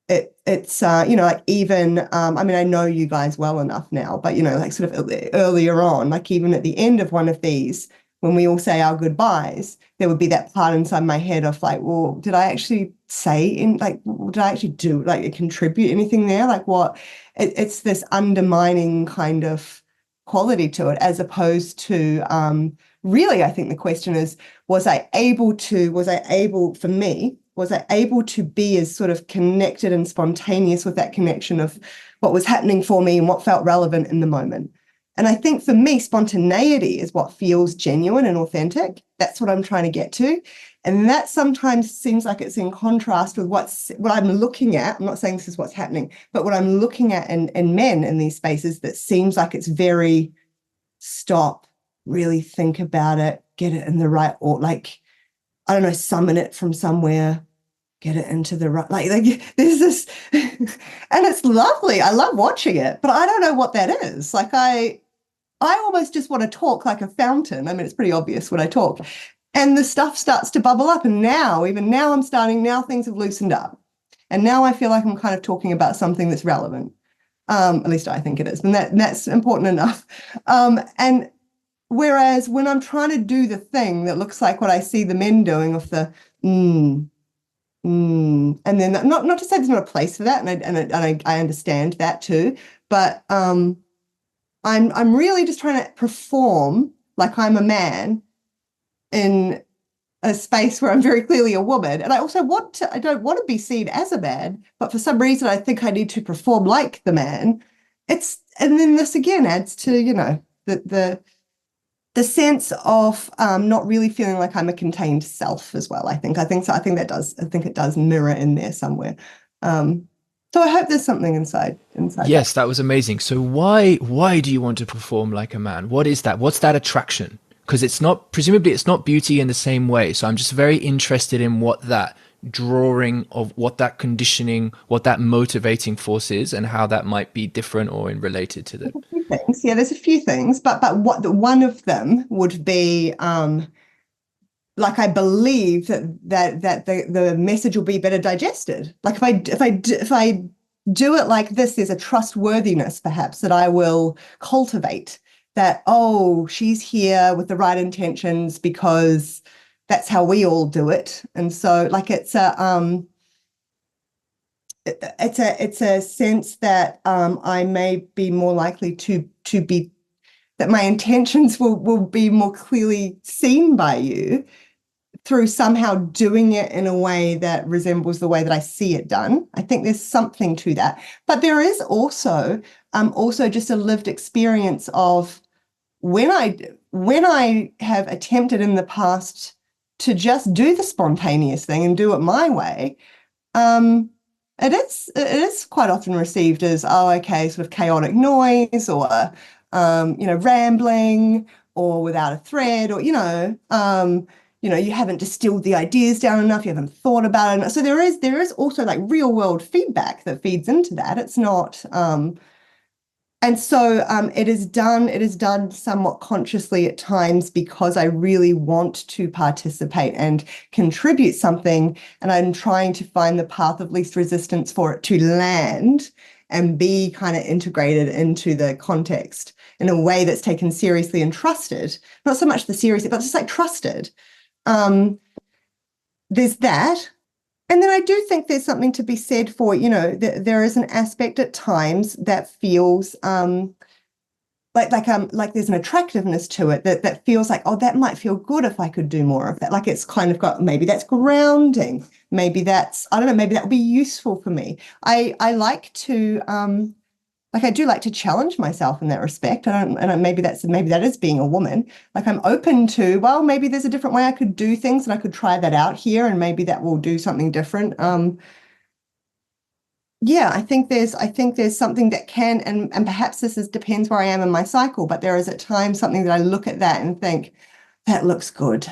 It's like even, I mean, I know you guys well enough now, but, like sort of earlier on, like even at the end of one of these, when we all say our goodbyes, there would be that part inside my head of like, well, did I actually did I actually do, contribute anything there? Like what, it's this undermining kind of quality to it, as opposed to, really, I think the question is, was I able to be as sort of connected and spontaneous with that connection of what was happening for me and what felt relevant in the moment? And I think for me, spontaneity is what feels genuine and authentic. That's what I'm trying to get to. And that sometimes seems like it's in contrast with what I'm looking at. I'm not saying this is what's happening, but what I'm looking at in men in these spaces, that seems like it's very stop, really think about it, get it in the right, or like, I don't know, summon it from somewhere, get it into the right, like there's this, and it's lovely. I love watching it, but I don't know what that is. Like I almost just want to talk like a fountain. I mean, it's pretty obvious when I talk, and the stuff starts to bubble up. And now things have loosened up. And now I feel like I'm kind of talking about something that's relevant. At least I think it is. And that's important enough. And whereas when I'm trying to do the thing that looks like what I see the men doing of the and then not to say there's not a place for that, and I understand that too, but I'm really just trying to perform like I'm a man in a space where I'm very clearly a woman, and I don't want to be seen as a man, but for some reason I think I need to perform like the man. And then this again adds to the sense of not really feeling like I'm a contained self as well. I think it does mirror in there somewhere. So I hope there's something inside. Yes, that was amazing. So why do you want to perform like a man? What is that? What's that attraction? Because presumably it's not beauty in the same way. So I'm just very interested in what that drawing of, what that conditioning, what that motivating force is, and how that might be different or related to the things. Yeah, there's a few things, but one of them would be like I believe that the message will be better digested. Like if I do it like this, there's a trustworthiness perhaps that I will cultivate, that, oh, she's here with the right intentions because that's how we all do it. And so like it's a sense that I may be more likely to be, that my intentions will be more clearly seen by you through somehow doing it in a way that resembles the way that I see it done. I think there's something to that. But there is also just a lived experience of when I have attempted in the past to just do the spontaneous thing and do it my way, it is quite often received as, oh, okay, sort of chaotic noise, or rambling, or without a thread, or you haven't distilled the ideas down enough, you haven't thought about it enough. So there is also like real world feedback that feeds into that. It's not and so it is done somewhat consciously at times, because I really want to participate and contribute something, and I'm trying to find the path of least resistance for it to land and be kind of integrated into the context in a way that's taken seriously and trusted. Not so much the serious, but just like trusted. There's that. And then I do think there's something to be said for, there is an aspect at times that feels like there's an attractiveness to it that feels like, oh, that might feel good if I could do more of that. Like it's kind of got, maybe that's grounding. Maybe that's, I don't know, maybe that would be useful for me. I like to, I do like to challenge myself in that respect. Maybe that is being a woman. Like I'm open to, well, maybe there's a different way I could do things, and I could try that out here, and maybe that will do something different. Yeah, I think there's something that can, and perhaps depends where I am in my cycle, but there is at times something that I look at that and think, that looks good.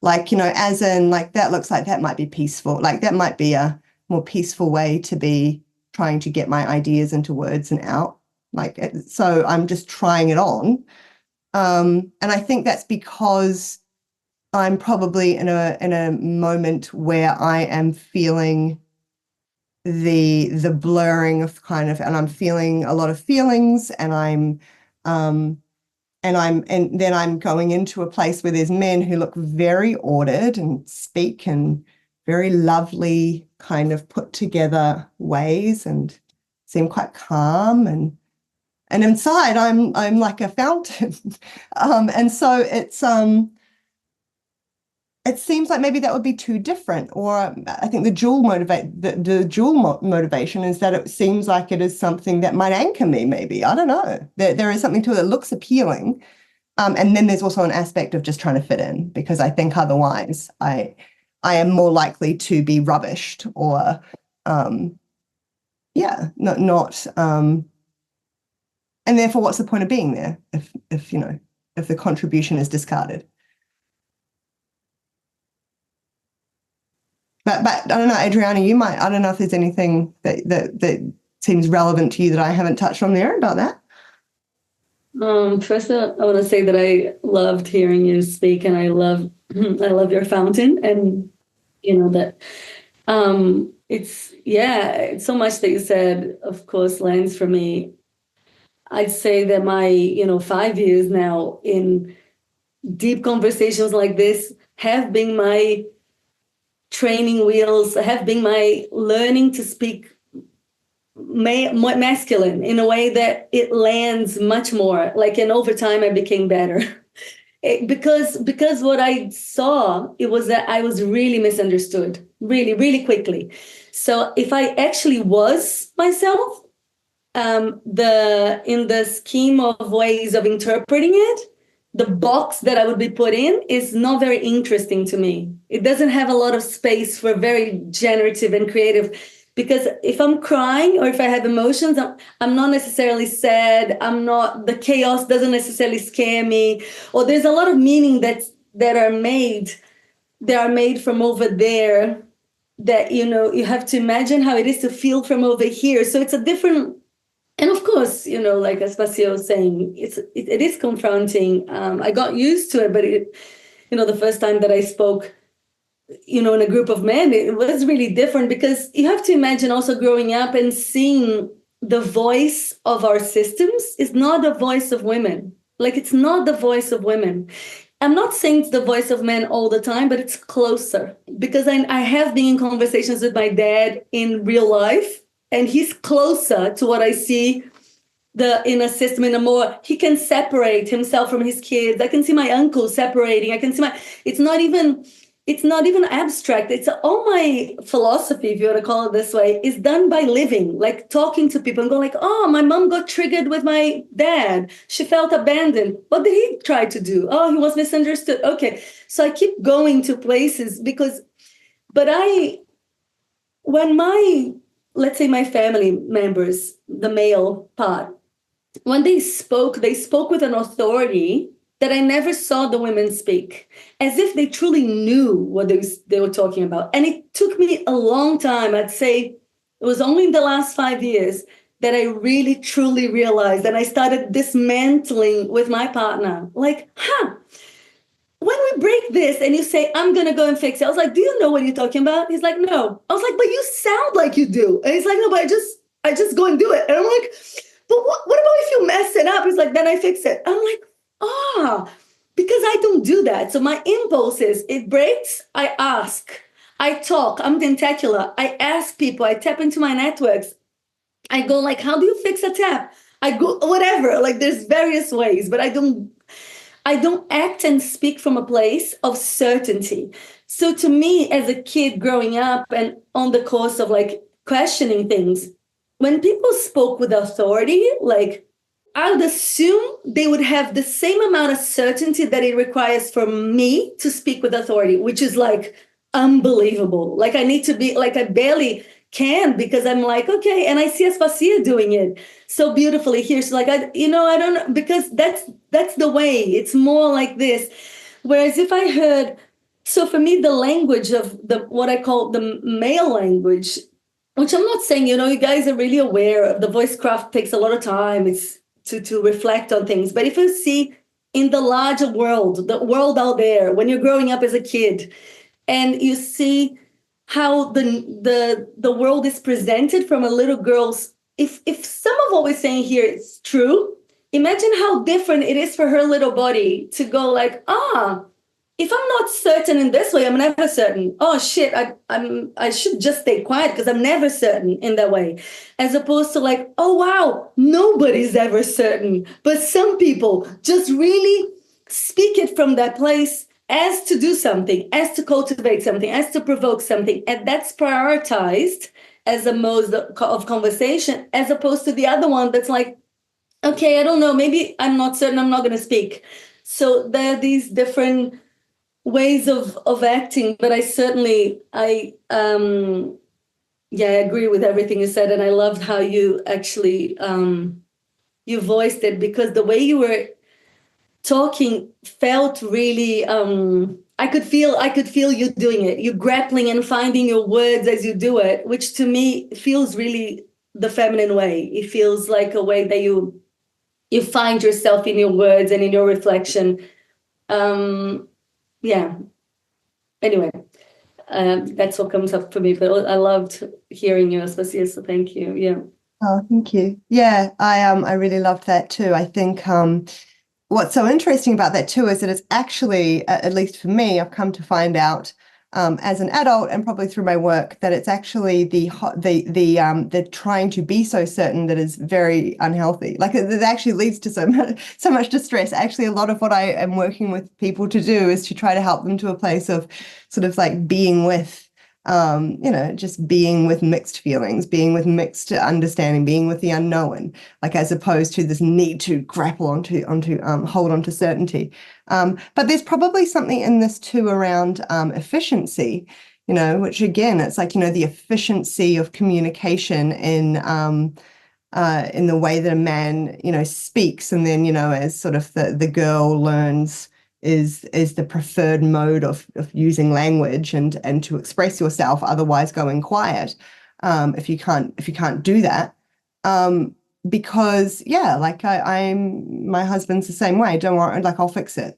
Like, you know, as in, like, that looks like that might be peaceful. Like, that might be a more peaceful way to be trying to get my ideas into words and out. Like, so I'm just trying it on. And I think that's because I'm probably in a moment where I am feeling the blurring of kind of, and I'm feeling a lot of feelings, and then I'm going into a place where there's men who look very ordered and speak in very lovely kind of put together ways and seem quite calm, and inside I'm like a fountain. And so it seems like maybe that would be too different. Or I think the dual motivation is that it seems like it is something that might anchor me, maybe. I don't know. There is something to it that looks appealing. And then there's also an aspect of just trying to fit in, because I think otherwise I am more likely to be rubbished or not and therefore what's the point of being there if you know, if the contribution is discarded. But I don't know, Adriana, you might, I don't know if there's anything that seems relevant to you that I haven't touched on there about that. First, I want to say that I loved hearing you speak, and I love your fountain, and you know that it's so much that you said, of course, lands for me. I'd say that my 5 years now in deep conversations like this have been my training wheels, have been my learning to speak masculine in a way that it lands much more. Like, and over time I became better. Because what I saw, it was that I was really misunderstood really, really quickly. So if I actually was myself, in the scheme of ways of interpreting it, the box that I would be put in is not very interesting to me. It doesn't have a lot of space for very generative and creative, because if I'm crying or if I have emotions, I'm not necessarily sad. The chaos doesn't necessarily scare me, or there's a lot of meaning that are made from over there that, you have to imagine how it is to feel from over here. So it's a different. And of course, like Aspasia was saying, it is confronting. I got used to it, but the first time that I spoke, in a group of men, it was really different, because you have to imagine also growing up and seeing the voice of our systems is not the voice of women. Like, it's not the voice of women. I'm not saying it's the voice of men all the time, but it's closer, because I have been in conversations with my dad in real life, and he's closer to what I see in a system, in a more, he can separate himself from his kids. I can see my uncle separating. I can see it's not even abstract. It's all my philosophy, if you want to call it this way, is done by living, like talking to people and going like, oh, my mom got triggered with my dad. She felt abandoned. What did he try to do? Oh, he was misunderstood. Okay. So I keep going to places let's say my family members, the male part, when they spoke with an authority that I never saw the women speak, as if they truly knew what they were talking about. And it took me a long time. I'd say it was only in the last 5 years that I really, truly realized, and I started dismantling with my partner, like, when we break this and you say, I'm going to go and fix it, I was like, do you know what you're talking about? He's like, no. I was like, but you sound like you do. And he's like, no, but I just go and do it. And I'm like, but what about if you mess it up? He's like, then I fix it. I'm like, because I don't do that. So my impulse is, it breaks, I ask. I talk. I'm tentacular. I ask people. I tap into my networks. I go like, how do you fix a tap? I go, whatever. Like, there's various ways, but I don't act and speak from a place of certainty. So to me, as a kid growing up and on the course of like questioning things, when people spoke with authority, like, I would assume they would have the same amount of certainty that it requires for me to speak with authority, which is like unbelievable. Like, I need to be like, I barely can, because I'm like, okay. And I see Aspasia doing it so beautifully here. So like, I don't know, because that's the way. It's more like this. Whereas if I heard So for me, the language of what I call the male language, which I'm not saying, you guys are really aware of, the voice craft takes a lot of time. It's to reflect on things. But if you see in the larger world, the world out there, when you're growing up as a kid, and you see how the world is presented from a little girl's, if some of what we're saying here is true, imagine how different it is for her little body to go like, if I'm not certain in this way, I'm never certain. Oh shit, I should just stay quiet because I'm never certain in that way. As opposed to like, oh wow, nobody's ever certain. But some people just really speak it from that place as to do something, as to cultivate something, as to provoke something. And that's prioritized as a mode of conversation, as opposed to the other one that's like, okay, I don't know, maybe I'm not certain, I'm not going to speak. So there are these different ways of acting, but I agree with everything you said, and I loved how you actually you voiced it, because the way you were talking felt really I could feel you doing it, you grappling and finding your words as you do it, which to me feels really the feminine way. It feels like a way that you find yourself in your words and in your reflection. Yeah. Anyway, that's what comes up for me. But I loved hearing you, Aspasia, so thank you. Yeah. Oh, thank you. Yeah, I really loved that too. I think what's so interesting about that too is that it's actually, at least for me, I've come to find out as an adult and probably through my work, that it's actually the trying to be so certain that is very unhealthy. Like it actually leads to so much distress. Actually, a lot of what I am working with people to do is to try to help them to a place of sort of like being with, just being with mixed feelings, being with mixed understanding, being with the unknown, like as opposed to this need to grapple onto hold on to certainty. But there's probably something in this too around efficiency, which again, it's like, the efficiency of communication in the way that a man, speaks, and then, as sort of the girl learns is the preferred mode of using language and to express yourself, otherwise going quiet if you can't do that. Because like my husband's the same way. Don't worry, like I'll fix it.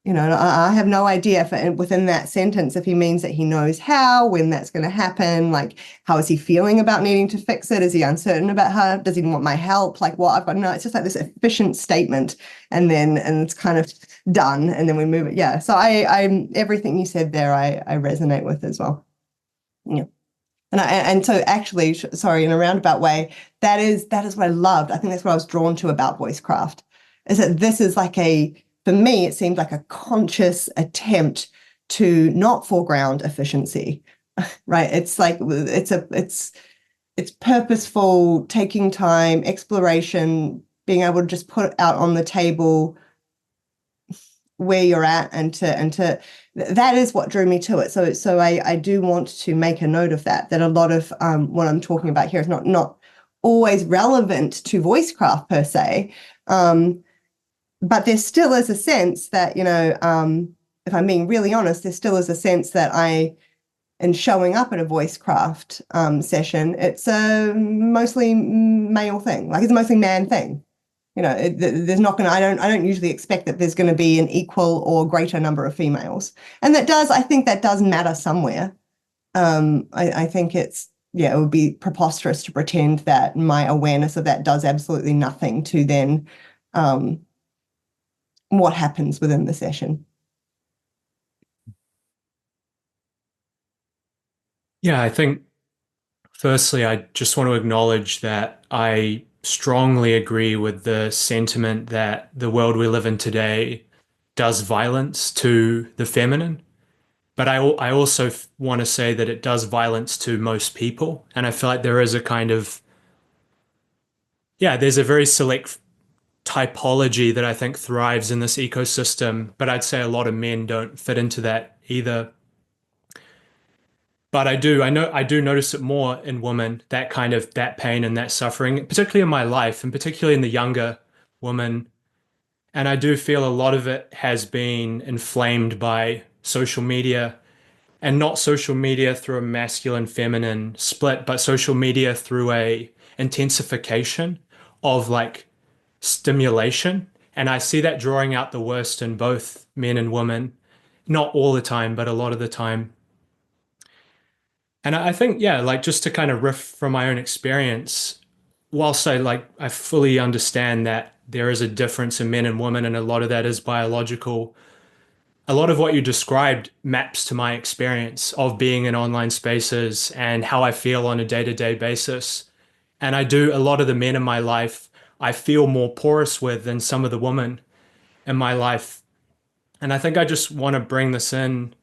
I have no idea within that sentence if he means that he knows how, when that's going to happen, like how is he feeling about needing to fix it? Is he uncertain about how? Does he want my help? Like what I've got? No, it's just like this efficient statement, and it's kind of done, and then we move it. Yeah. So I everything you said there, I resonate with as well. Yeah. And so actually, sorry, in a roundabout way, that is what I loved. I think that's what I was drawn to about voicecraft, is that this is like for me, it seemed like a conscious attempt to not foreground efficiency, right? It's like it's purposeful, taking time, exploration, being able to just put out on the table where you're at, and to that is what drew me to it. So I do want to make a note of that a lot of what I'm talking about here is not always relevant to voicecraft per se. But there still is a sense that, if I'm being really honest, there still is a sense that in showing up at a voicecraft session, it's a mostly male thing. Like it's a mostly man thing. There's not going to, I don't usually expect that there's going to be an equal or greater number of females. And I think that does matter somewhere. I think it would be preposterous to pretend that my awareness of that does absolutely nothing to then what happens within the session. Yeah, I think firstly, I just want to acknowledge that I strongly agree with the sentiment that the world we live in today does violence to the feminine. But I also want to say that it does violence to most people. And I feel like there is a kind of, there's a very select typology that I think thrives in this ecosystem, but I'd say a lot of men don't fit into that either. But I do notice it more in women, that pain and that suffering, particularly in my life and particularly in the younger woman. And I do feel a lot of it has been inflamed by social media, and not social media through a masculine feminine split, but social media through a intensification of like stimulation. And I see that drawing out the worst in both men and women, not all the time, but a lot of the time. And I think, yeah, like just to kind of riff from my own experience, whilst I fully understand that there is a difference in men and women, and a lot of that is biological, a lot of what you described maps to my experience of being in online spaces and how I feel on a day-to-day basis. And I do, a lot of the men in my life, I feel more porous with than some of the women in my life. And I think I just want to bring this in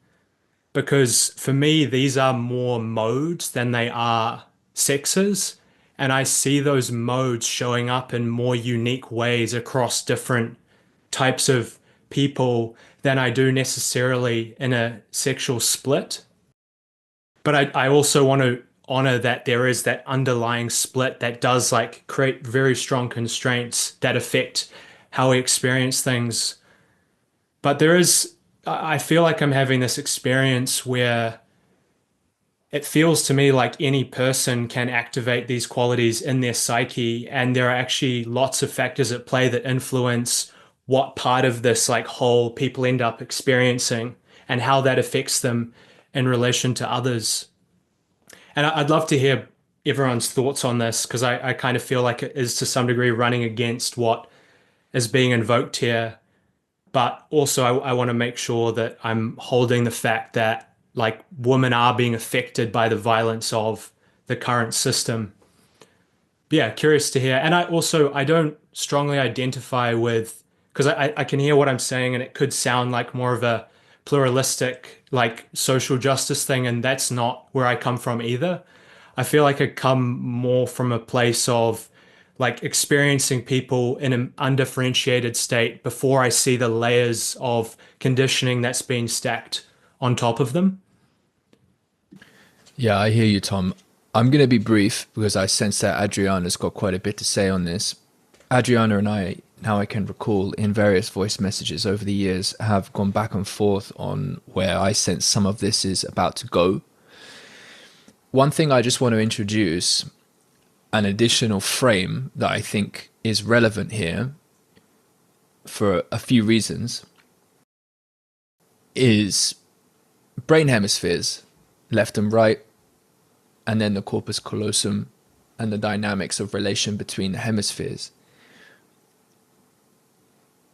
because for me, these are more modes than they are sexes. And I see those modes showing up in more unique ways across different types of people than I do necessarily in a sexual split. But I also want to honor that there is that underlying split that does like create very strong constraints that affect how we experience things. But I feel like I'm having this experience where it feels to me like any person can activate these qualities in their psyche, and there are actually lots of factors at play that influence what part of this like whole people end up experiencing and how that affects them in relation to others. And I'd love to hear everyone's thoughts on this, because I kind of feel like it is to some degree running against what is being invoked here. But also I want to make sure that I'm holding the fact that like women are being affected by the violence of the current system. Yeah, curious to hear. And I don't strongly identify with, because I can hear what I'm saying and it could sound like more of a pluralistic, like social justice thing. And that's not where I come from either. I feel like I come more from a place of like experiencing people in an undifferentiated state before I see the layers of conditioning that's been stacked on top of them. Yeah, I hear you, Tom. I'm going to be brief because I sense that Adriana's got quite a bit to say on this. Adriana and I, now I can recall, in various voice messages over the years, have gone back and forth on where I sense some of this is about to go. One thing I just want to introduce, an additional frame that I think is relevant here for a few reasons, is brain hemispheres, left and right, and then the corpus callosum and the dynamics of relation between the hemispheres.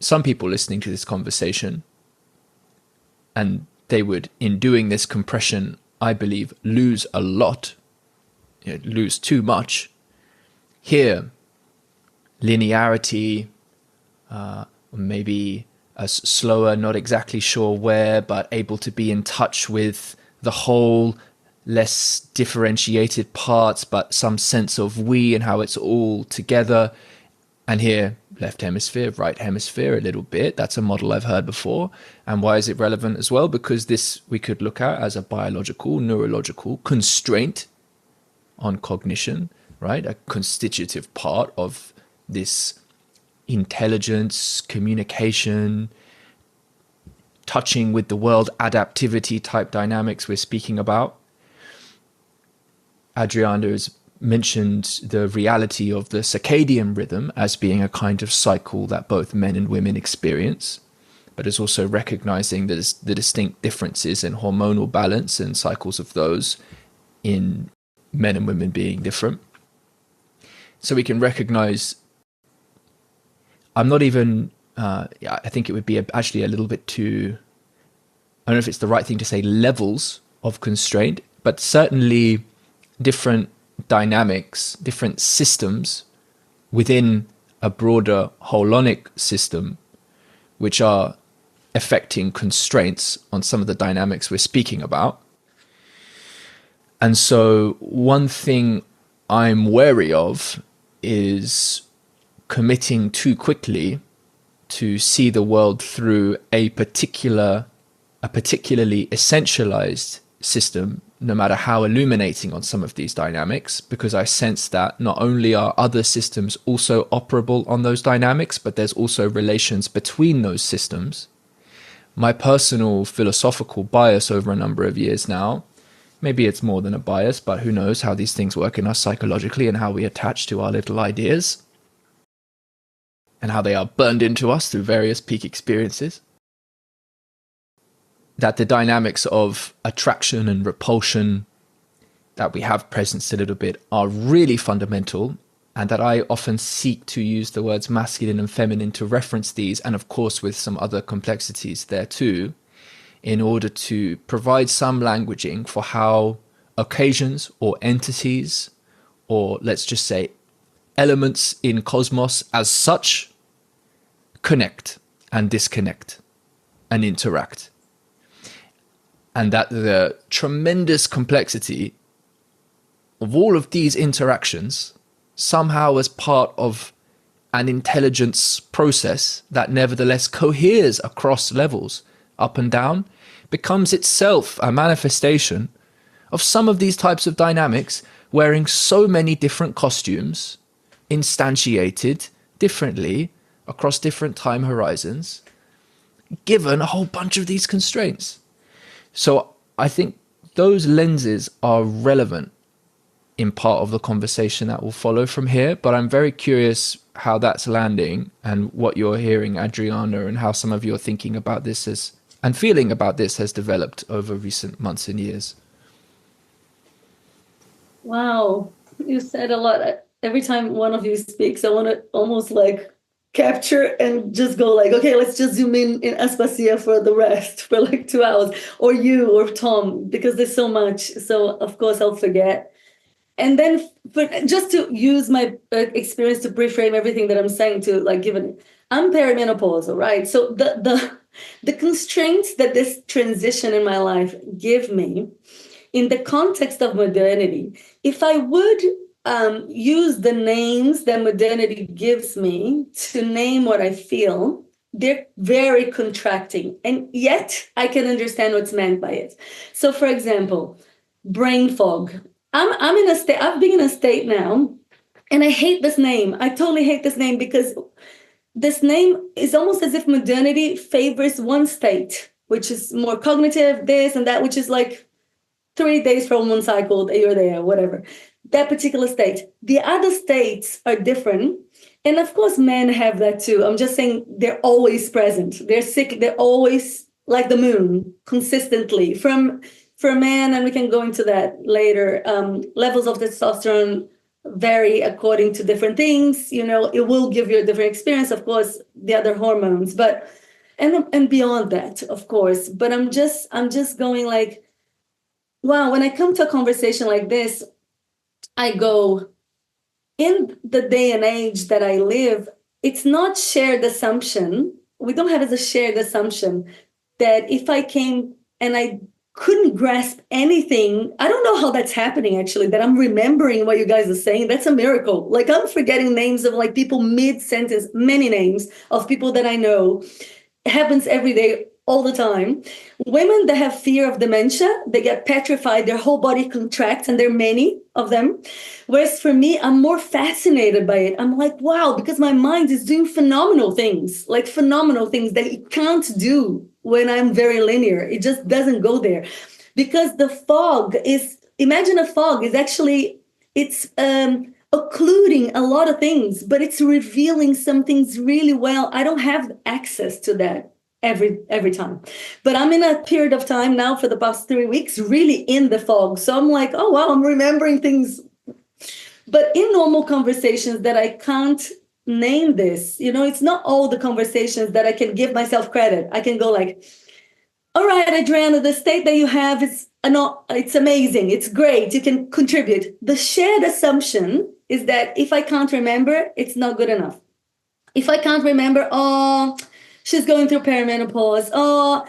Some people listening to this conversation, and they would, in doing this compression, I believe, lose a lot, lose too much. Here, linearity, maybe a slower, not exactly sure where, but able to be in touch with the whole, less differentiated parts, but some sense of we and how it's all together. And here, left hemisphere, right hemisphere a little bit. That's a model I've heard before. And why is it relevant as well? Because this we could look at as a biological, neurological constraint on cognition, right? A constitutive part of this intelligence, communication, touching with the world, adaptivity type dynamics we're speaking about. Adriana has mentioned the reality of the circadian rhythm as being a kind of cycle that both men and women experience, but is also recognizing the distinct differences in hormonal balance and cycles of those in men and women being different. So we can recognize, I'm not even, I think it would be actually a little bit too, I don't know if it's the right thing to say levels of constraint, but certainly different dynamics, different systems within a broader holonic system, which are affecting constraints on some of the dynamics we're speaking about. And so one thing I'm wary of is committing too quickly to see the world through a particularly essentialized system, no matter how illuminating on some of these dynamics, because I sense that not only are other systems also operable on those dynamics, but there's also relations between those systems, my personal philosophical bias over a number of years now, maybe it's more than a bias, but who knows how these things work in us psychologically and how we attach to our little ideas and how they are burned into us through various peak experiences. That the dynamics of attraction and repulsion that we have presenced a little bit are really fundamental, and that I often seek to use the words masculine and feminine to reference these, and of course with some other complexities there too, in order to provide some languaging for how occasions or entities, or let's just say elements in cosmos as such, connect and disconnect and interact. And that the tremendous complexity of all of these interactions, somehow as part of an intelligence process that nevertheless coheres across levels, up and down, becomes itself a manifestation of some of these types of dynamics wearing so many different costumes, instantiated differently across different time horizons, given a whole bunch of these constraints. So I think those lenses are relevant in part of the conversation that will follow from here, but I'm very curious how that's landing and what you're hearing, Adriana, and how some of your thinking about this and feeling about this has developed over recent months and years. Wow, you said a lot. Every time one of you speaks, I want to almost like capture and just go like, okay, let's just zoom in Aspasia for the rest for like 2 hours, or you or Tom, because there's so much. So of course I'll forget. And then just to use my experience to pre-frame everything that I'm saying, to like, given I'm perimenopausal, right? So the constraints that this transition in my life give me in the context of modernity, if I would use the names that modernity gives me to name what I feel, they're very contracting, and yet I can understand what's meant by it. So for example, brain fog. I'm in a state, I've been in a state now, and I hate this name. I totally hate this name, because this name is almost as if modernity favors one state, which is more cognitive, this and that, which is like 3 days from one cycle that you're there, whatever. That particular state. The other states are different. And of course, men have that too. I'm just saying they're always present. They're sick. They're always like the moon, consistently. For a man, and we can go into that later, levels of testosterone vary according to different things. You know, it will give you a different experience, of course, the other hormones, but and beyond that, of course. But I'm just going like, wow, when I come to a conversation like this, I go, in the day and age that I live, it's not shared assumption. We don't have as a shared assumption that if I came and I couldn't grasp anything, I don't know how that's happening, actually, that I'm remembering what you guys are saying. That's a miracle. Like, I'm forgetting names of like people mid-sentence, many names of people that I know. It happens every day, all the time. Women that have fear of dementia, they get petrified, their whole body contracts, and there are many of them. Whereas for me, I'm more fascinated by it. I'm like, wow, because my mind is doing phenomenal things that it can't do when I'm very linear. It just doesn't go there. Because the fog is, imagine a fog is actually, it's occluding a lot of things, but it's revealing some things really well. I don't have access to that every time. But I'm in a period of time now for the past 3 weeks, really in the fog. So I'm like, oh, wow, I'm remembering things. But in normal conversations that I can't name this, you know, it's not all the conversations that I can give myself credit. I can go like, all right, Adriana, the state that you have is it's amazing. It's great. You can contribute. The shared assumption is that if I can't remember, it's not good enough. If I can't remember, oh, she's going through perimenopause. Oh,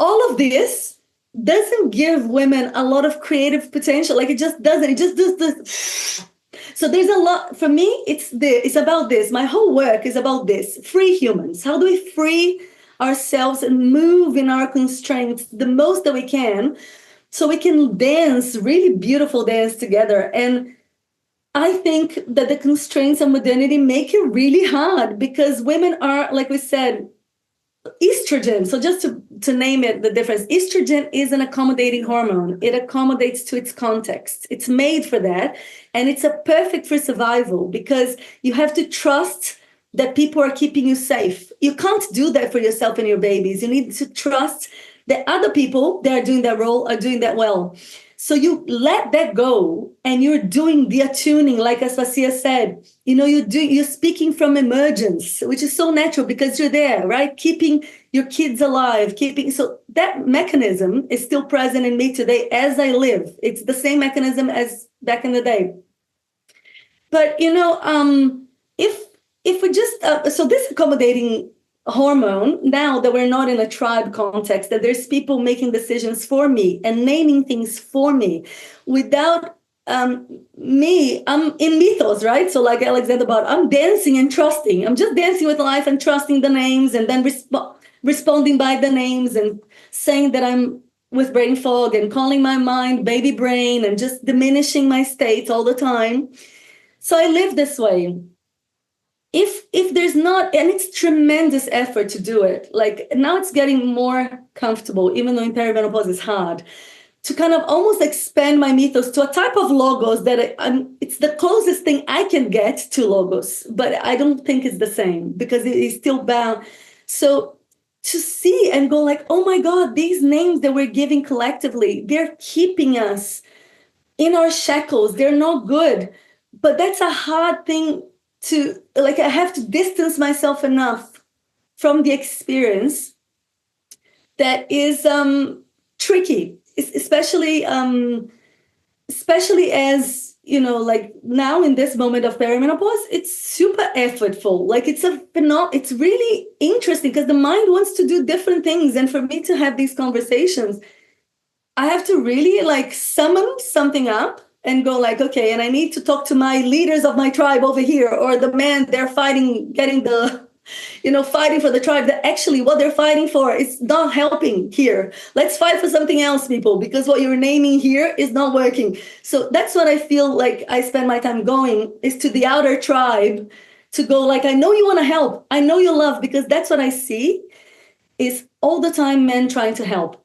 all of this doesn't give women a lot of creative potential. Like, it just doesn't. It just does this. So there's a lot, for me, it's about this. My whole work is about this. Free humans. How do we free ourselves and move in our constraints the most that we can, so we can dance, really beautiful dance together. And I think that the constraints of modernity make it really hard, because women are, like we said, estrogen. So just to name it, the difference, estrogen is an accommodating hormone. It accommodates to its context. It's made for that. And it's a perfect for survival because you have to trust that people are keeping you safe. You can't do that for yourself and your babies. You need to trust that other people that are doing that role are doing that well. So you let that go and you're doing the attuning, like Aspasia said, you're speaking from emergence, which is so natural because you're there, right? Keeping your kids alive, so that mechanism is still present in me today as I live. It's the same mechanism as back in the day. But, if we just, so this accommodating hormone, now that we're not in a tribe context, that there's people making decisions for me and naming things for me without me, I'm in mythos, right? So like Alexander Bard, I'm dancing and trusting. I'm just dancing with life and trusting the names and then responding by the names and saying that I'm with brain fog and calling my mind baby brain and just diminishing my states all the time. So I live this way. If there's not, and it's tremendous effort to do it, like now it's getting more comfortable, even though in perimenopause it's hard, to kind of almost expand my mythos to a type of logos that it's the closest thing I can get to logos, but I don't think it's the same because it is still bound. So to see and go like, oh my God, these names that we're giving collectively, they're keeping us in our shackles. They're not good, but that's a hard thing to, like, I have to distance myself enough from the experience that is tricky, especially as, like now in this moment of perimenopause, it's super effortful. Like it's really interesting because the mind wants to do different things. And for me to have these conversations, I have to really like summon something up and go like, okay, and I need to talk to my leaders of my tribe over here, or the man they're fighting, getting the, fighting for the tribe that actually what they're fighting for is not helping here. Let's fight for something else, people, because what you're naming here is not working. So that's what I feel like I spend my time going, is to the outer tribe, to go like, I know you want to help. I know you love, because that's what I see is all the time men trying to help.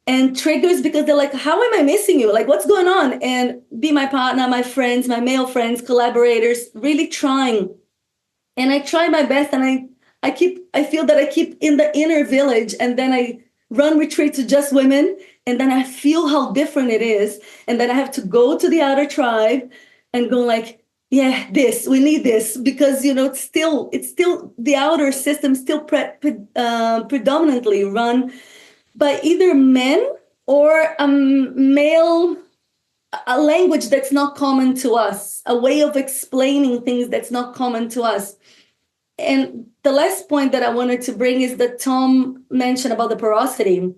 And triggers because they're like, how am I missing you? Like, what's going on? And be my partner, my friends, my male friends, collaborators, really trying. And I try my best, and I feel that I keep in the inner village, and then I run retreat to just women, and then I feel how different it is. And then I have to go to the outer tribe and go like, yeah, we need this, because, it's still the outer system still predominantly run by either men or a language that's not common to us, a way of explaining things that's not common to us. And the last point that I wanted to bring is that Tom mentioned about the porosity.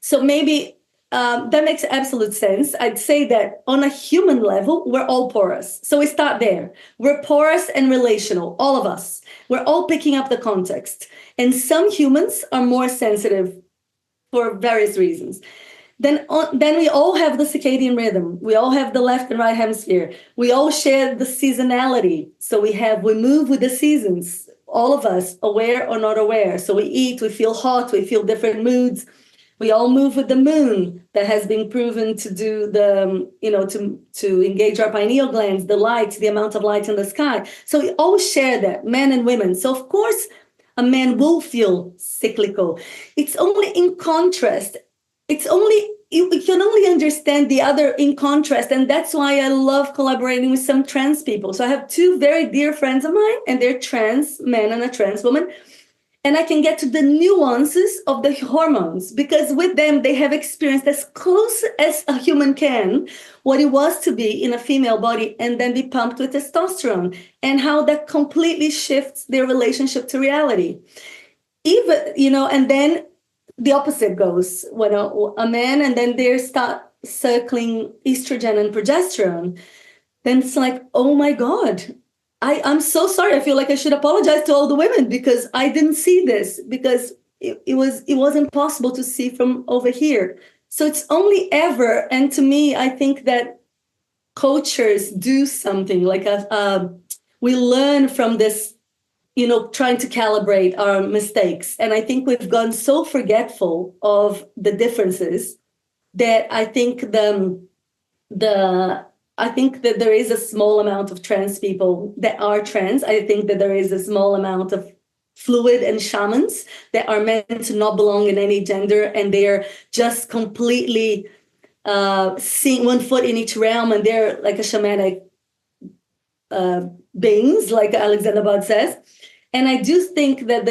So maybe that makes absolute sense. I'd say that on a human level, we're all porous. So we start there. We're porous and relational, all of us. We're all picking up the context. And some humans are more sensitive for various reasons. Then we all have the circadian rhythm. We all have the left and right hemisphere. We all share the seasonality. So we move with the seasons, all of us, aware or not aware. So we eat, we feel hot, we feel different moods. We all move with the moon, that has been proven to do to engage our pineal glands, the light, the amount of light in the sky. So we all share that, men and women. So of course, a man will feel cyclical. It's only in contrast. You can only understand the other in contrast. And that's why I love collaborating with some trans people. So I have two very dear friends of mine, and they're trans men and a trans woman. And I can get to the nuances of the hormones, because with them, they have experienced as close as a human can what it was to be in a female body and then be pumped with testosterone, and how that completely shifts their relationship to reality. And then the opposite goes when a man, and then they start circling estrogen and progesterone. Then it's like, oh my God, I'm so sorry. I feel like I should apologize to all the women because I didn't see this, because it wasn't possible to see from over here. So it's only ever, and to me, I think that cultures do something like we learn from this trying to calibrate our mistakes. And I think we've gone so forgetful of the differences that I think I think that there is a small amount of trans people that are trans. I think that there is a small amount of fluid and shamans that are meant to not belong in any gender, and they're just completely seeing one foot in each realm, and they're like a shamanic beings, like Alexander Bard says. And I do think that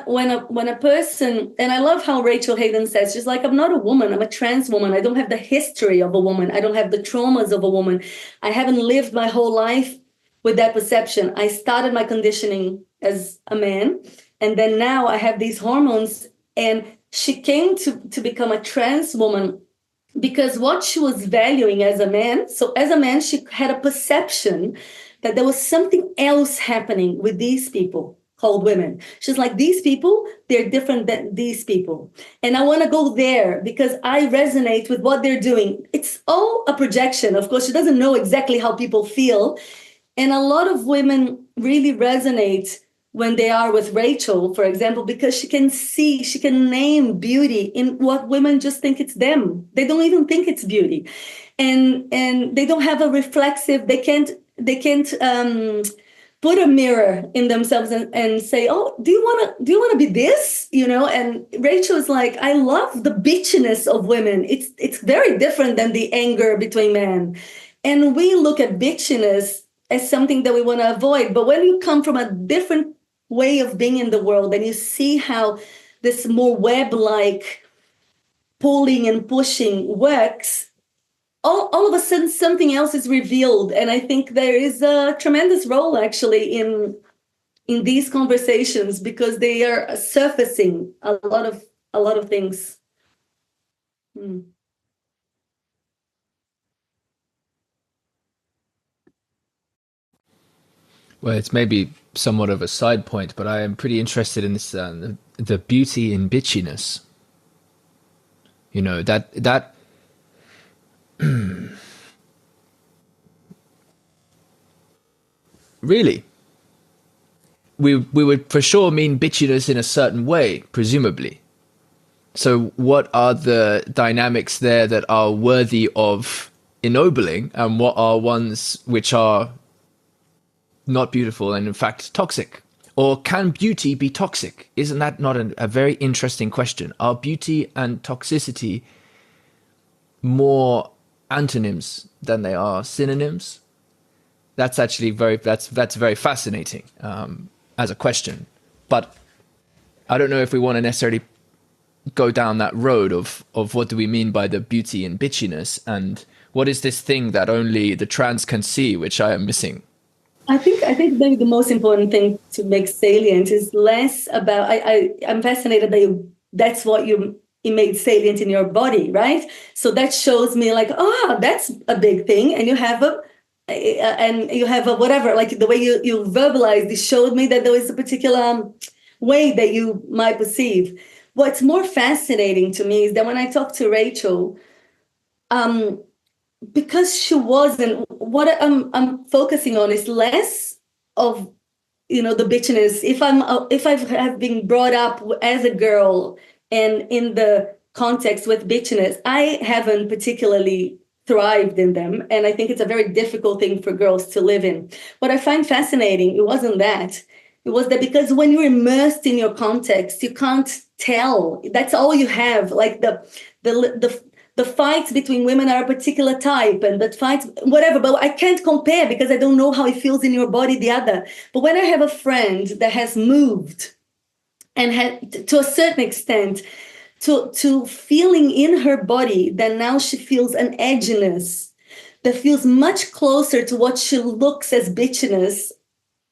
when a person, and I love how Rachel Hayden says, she's like, I'm not a woman, I'm a trans woman. I don't have the history of a woman. I don't have the traumas of a woman. I haven't lived my whole life with that perception. I started my conditioning as a man, and then now I have these hormones. And she came to become a trans woman because what she was valuing as a man, so as a man, she had a perception that there was something else happening with these people called women. She's like, these people, they're different than these people. And I want to go there because I resonate with what they're doing. It's all a projection. Of course, she doesn't know exactly how people feel. And a lot of women really resonate when they are with Rachel, for example, because she can name beauty in what women just think it's them. They don't even think it's beauty. And they don't have a reflexive, they can't put a mirror in themselves and say, oh, do you want to be this? And Rachel is like, I love the bitchiness of women. It's very different than the anger between men. And we look at bitchiness as something that we want to avoid. But when you come from a different way of being in the world and you see how this more web-like pulling and pushing works, all of a sudden something else is revealed. And I think there is a tremendous role actually in these conversations because they are surfacing a lot of things. Well, it's maybe somewhat of a side point, but I am pretty interested in this, the beauty in bitchiness. That really, we would for sure mean bitchiness in a certain way, presumably. So what are the dynamics there that are worthy of ennobling, and what are ones which are not beautiful and in fact toxic? Or can beauty be toxic? Isn't that not a very interesting question? Are beauty and toxicity more antonyms than they are synonyms? That's actually that's very fascinating as a question. But I don't know if we want to necessarily go down that road of what do we mean by the beauty and bitchiness, and what is this thing that only the trans can see, which I am missing? I think maybe the most important thing to make salient is less about, I'm fascinated that that's what you made salient in your body, right? So that shows me like, that's a big thing. And you have a whatever, like the way you verbalized, it showed me that there is a particular way that you might perceive. What's more fascinating to me is that when I talk to Rachel, because she wasn't, what I'm focusing on is less of, the bitchiness. If I have been brought up as a girl and in the context with bitchiness, I haven't particularly thrived in them. And I think it's a very difficult thing for girls to live in. What I find fascinating, it wasn't that. It was that because when you're immersed in your context, you can't tell. That's all you have. Like the fights between women are a particular type, and that fights, whatever, but I can't compare because I don't know how it feels in your body, the other. But when I have a friend that has moved and had, to a certain extent, to feeling in her body that now she feels an edginess that feels much closer to what she looks as bitchiness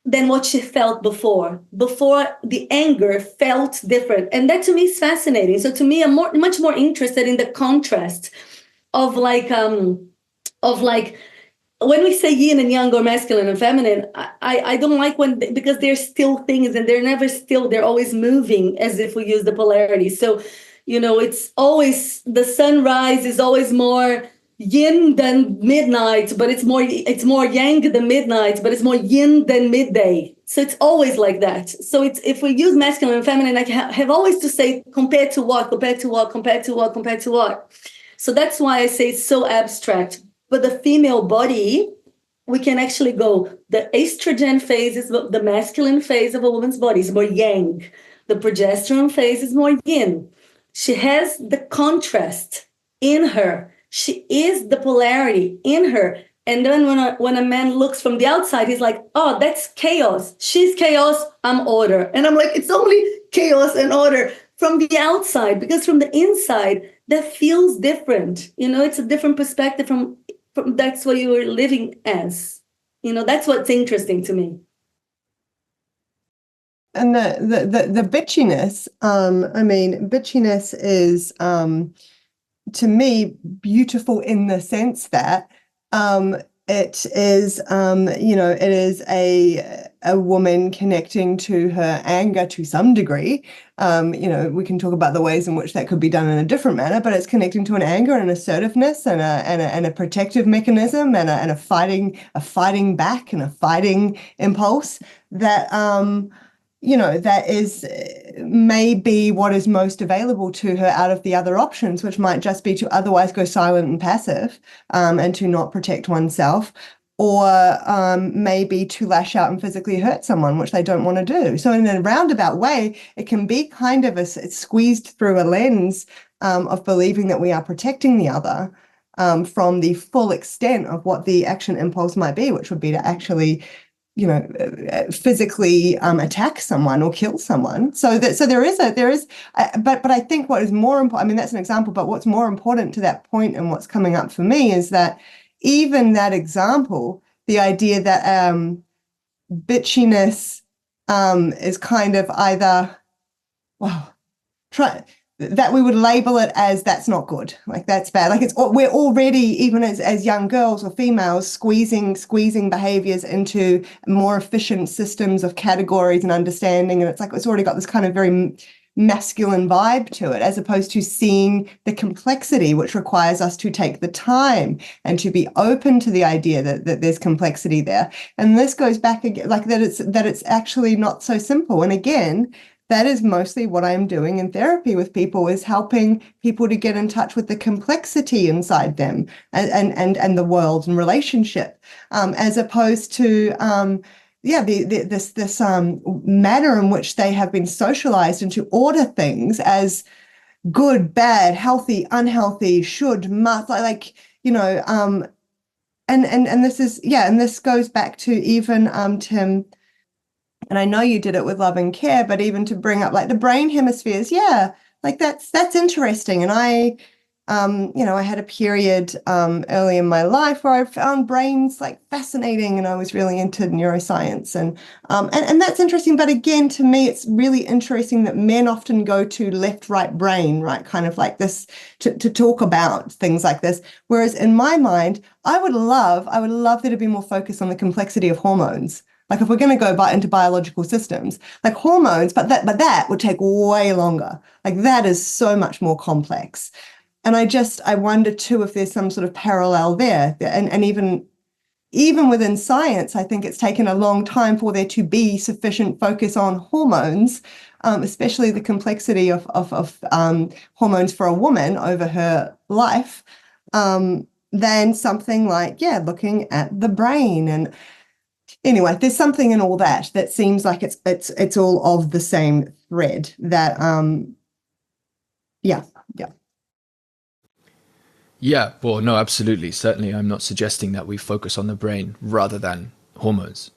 than what she felt before. Before, the anger felt different. And that to me is fascinating. So to me, I'm much more interested in the contrast of like when we say yin and yang or masculine and feminine, I don't like because they're still things and they're never still, they're always moving as if we use the polarity. So, it's always, the sunrise is always more yin than midnight, but it's more yang than midnight, but it's more yin than midday. So it's always like that. So it's, if we use masculine and feminine, I have always to say compared to what, compared to what, compared to what, compared to what. So that's why I say it's so abstract. But the female body, we can actually go, the estrogen phase is the masculine phase of a woman's body, is more yang. The progesterone phase is more yin. She has the contrast in her. She is the polarity in her. And then when a man looks from the outside, he's like, oh, that's chaos. She's chaos, I'm order. And I'm like, it's only chaos and order from the outside, because from the inside, that feels different. You know, it's a different perspective from that's what you were living as. You know, that's what's interesting to me. And the bitchiness, I mean, bitchiness is, to me, beautiful in the sense that it is, it is a woman connecting to her anger to some degree. We can talk about the ways in which that could be done in a different manner, but it's connecting to an anger and assertiveness and a protective mechanism and a fighting back and a fighting impulse that that is maybe what is most available to her out of the other options, which might just be to otherwise go silent and passive, and to not protect oneself, or maybe to lash out and physically hurt someone, which they don't want to do. So in a roundabout way, it can be kind of it's squeezed through a lens of believing that we are protecting the other from the full extent of what the action impulse might be, which would be to actually physically attack someone or kill someone. So there is, but I think what is more important, I mean, that's an example, but what's more important to that point and what's coming up for me is that even that example, the idea that bitchiness is kind of either, that we would label it as that's not good, like that's bad, like we're already, even as young girls or females, squeezing behaviors into more efficient systems of categories and understanding, and it's like it's already got this kind of very masculine vibe to it, as opposed to seeing the complexity, which requires us to take the time and to be open to the idea that there's complexity there. And this goes back again, like that it's actually not so simple. And again, that is mostly what I'm doing in therapy with people, is helping people to get in touch with the complexity inside them and the world and relationship, as opposed to this manner in which they have been socialized into order things as good, bad, healthy, unhealthy, should, must, and this is, and this goes back to even Tim. And I know you did it with Love and Care, but even to bring up like the brain hemispheres, like that's interesting. And I had a period early in my life where I found brains like fascinating, and I was really into neuroscience, and that's interesting. But again, to me, it's really interesting that men often go to left, right brain, right, kind of like this to talk about things like this. Whereas in my mind, I would love there to be more focus on the complexity of hormones. Like if we're going to go into biological systems, like hormones, but that would take way longer. Like that is so much more complex. And I wonder too if there's some sort of parallel there. And even within science, I think it's taken a long time for there to be sufficient focus on hormones, especially the complexity of hormones for a woman over her life, than something like, looking at the brain. And anyway, there's something in all that seems like it's all of the same thread that, Yeah, well, no, absolutely. Certainly, I'm not suggesting that we focus on the brain rather than hormones.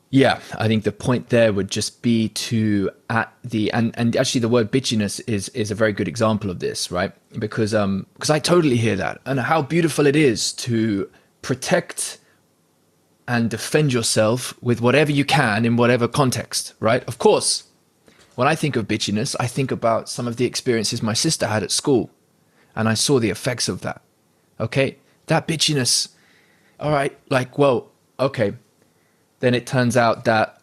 Yeah, I think the point there would just be and actually the word bitchiness is a very good example of this, right? Because I totally hear that, and how beautiful it is to protect and defend yourself with whatever you can in whatever context, right? Of course, when I think of bitchiness, I think about some of the experiences my sister had at school, and I saw the effects of that. Okay, that bitchiness, all right, like, well, okay, then it turns out that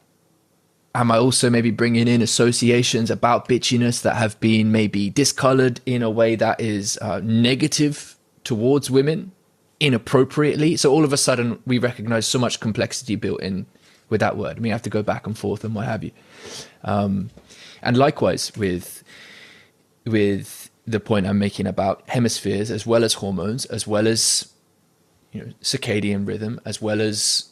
am I also maybe bringing in associations about bitchiness that have been maybe discolored in a way that is negative towards women inappropriately? So all of a sudden we recognize so much complexity built in with that word. We have to go back and forth and what have you. And likewise with the point I'm making about hemispheres, as well as hormones, as well as, you know, circadian rhythm, as well as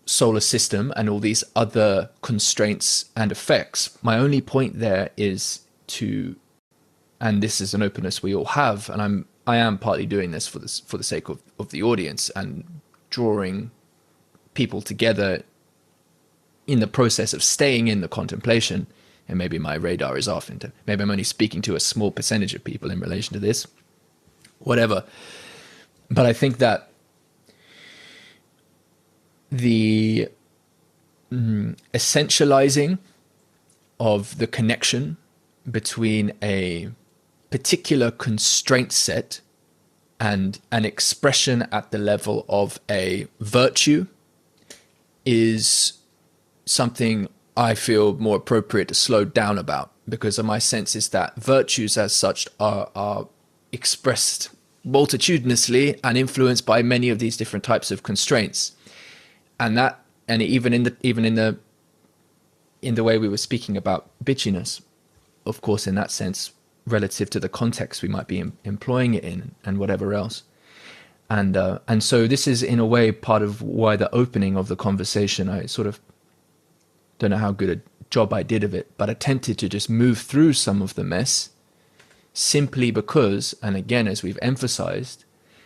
solar system and all these other constraints and effects. My only point there is to, and this is an openness we all have, and I am partly doing this for the sake of the audience and drawing people together in the process of staying in the contemplation. And maybe my radar is off into, maybe I'm only speaking to a small percentage of people in relation to this, whatever. But I think that the essentializing of the connection between a particular constraint set and an expression at the level of a virtue is something I feel more appropriate to slow down about, because of my sense is that virtues as such are expressed multitudinously and influenced by many of these different types of constraints. And even in the way we were speaking about bitchiness, of course, in that sense, relative to the context we might be employing it in and whatever else. And so this is in a way part of why the opening of the conversation, I sort of don't know how good a job I did of it, but attempted to just move through some of the mess simply because, and again, as we've emphasized,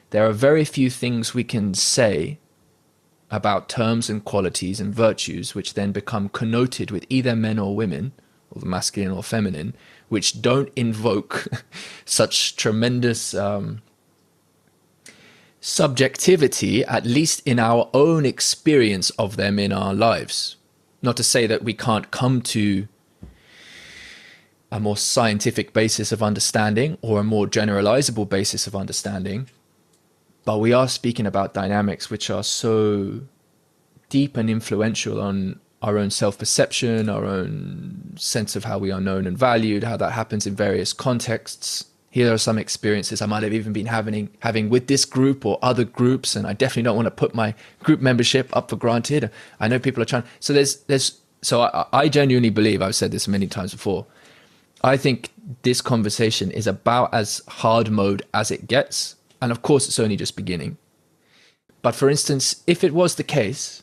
there are very few things we can say about terms and qualities and virtues which then become connoted with either men or women, or the masculine or feminine, which don't invoke such tremendous subjectivity, at least in our own experience of them in our lives. Not to say that we can't come to a more scientific basis of understanding or a more generalizable basis of understanding, but we are speaking about dynamics which are so deep and influential on our own self-perception, our own sense of how we are known and valued, how that happens in various contexts. Here are some experiences I might have even been having with this group or other groups, and I definitely don't want to put my group membership up for granted. I know people are trying. So I genuinely believe, I've said this many times before, I think this conversation is about as hard mode as it gets. And of course, it's only just beginning. But for instance, if it was the case,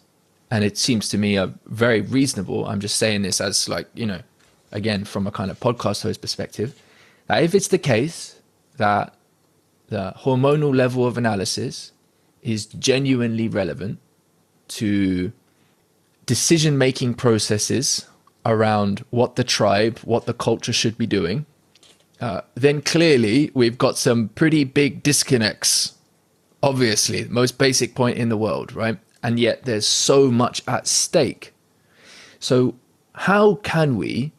and it seems to me very reasonable, I'm just saying this as like, you know, again, from a kind of podcast host perspective, that if it's the case that the hormonal level of analysis is genuinely relevant to decision-making processes around what the tribe, what the culture should be doing, then clearly we've got some pretty big disconnects. Obviously, the most basic point in the world, right? And yet there's so much at stake. So how can we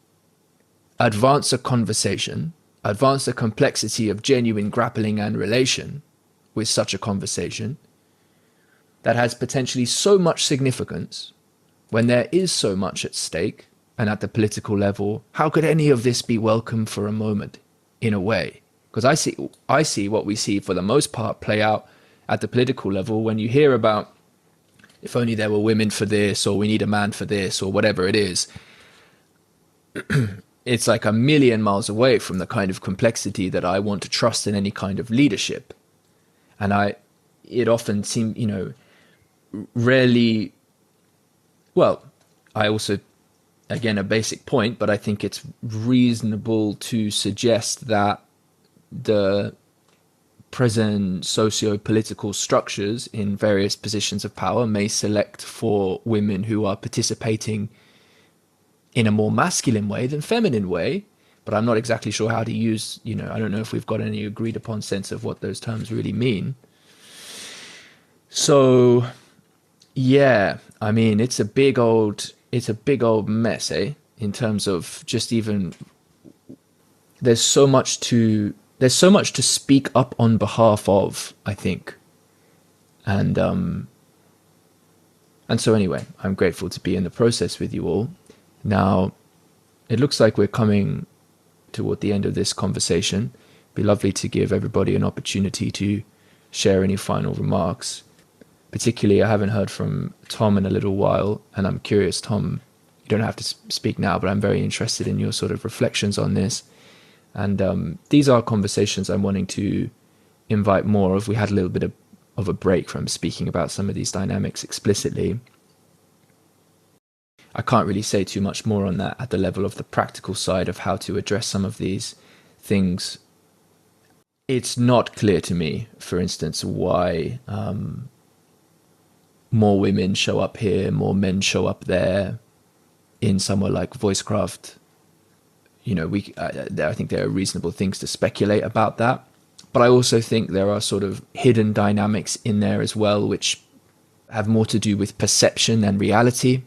advance a conversation, advance the complexity of genuine grappling and relation with such a conversation that has potentially so much significance when there is so much at stake? And at the political level, how could any of this be welcome for a moment, in a way? Because I see what we see for the most part play out at the political level when you hear about, if only there were women for this, or we need a man for this, or whatever it is. It's like a million miles away from the kind of complexity that I want to trust in any kind of leadership. And it often seems, you know, rarely, well, I also, again, a basic point, but I think it's reasonable to suggest that the present socio-political structures in various positions of power may select for women who are participating in a more masculine way than feminine way, but I'm not exactly sure how to use, you know, I don't know if we've got any agreed upon sense of what those terms really mean. So, yeah, I mean, it's a big old mess, in terms of just even, there's so much to speak up on behalf of, I think. And so anyway, I'm grateful to be in the process with you all. Now, it looks like we're coming toward the end of this conversation. It'd be lovely to give everybody an opportunity to share any final remarks. particularly I haven't heard from Tom in a little while, and I'm curious, Tom, you don't have to speak now, but I'm very interested in your sort of reflections on this. And these are conversations I'm wanting to invite more of. We had a little bit of a break from speaking about some of these dynamics explicitly. I can't really say too much more on that at the level of the practical side of how to address some of these things. It's not clear to me, for instance, why more women show up here, more men show up there in somewhere like Voicecraft. You know, I think there are reasonable things to speculate about that. But I also think there are sort of hidden dynamics in there as well, which have more to do with perception than reality.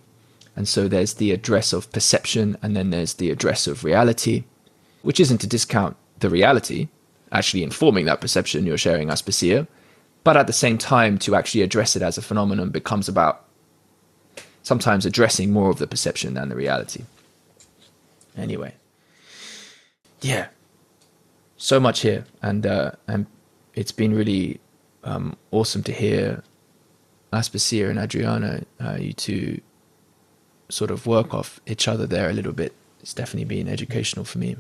And so there's the address of perception, and then there's the address of reality, which isn't to discount the reality, actually informing that perception you're sharing, Aspasia. But at the same time, to actually address it as a phenomenon becomes about sometimes addressing more of the perception than the reality. Anyway. Yeah, so much here, and it's been really awesome to hear Aspasia and Adriana, you two sort of work off each other there a little bit. It's definitely been educational for me.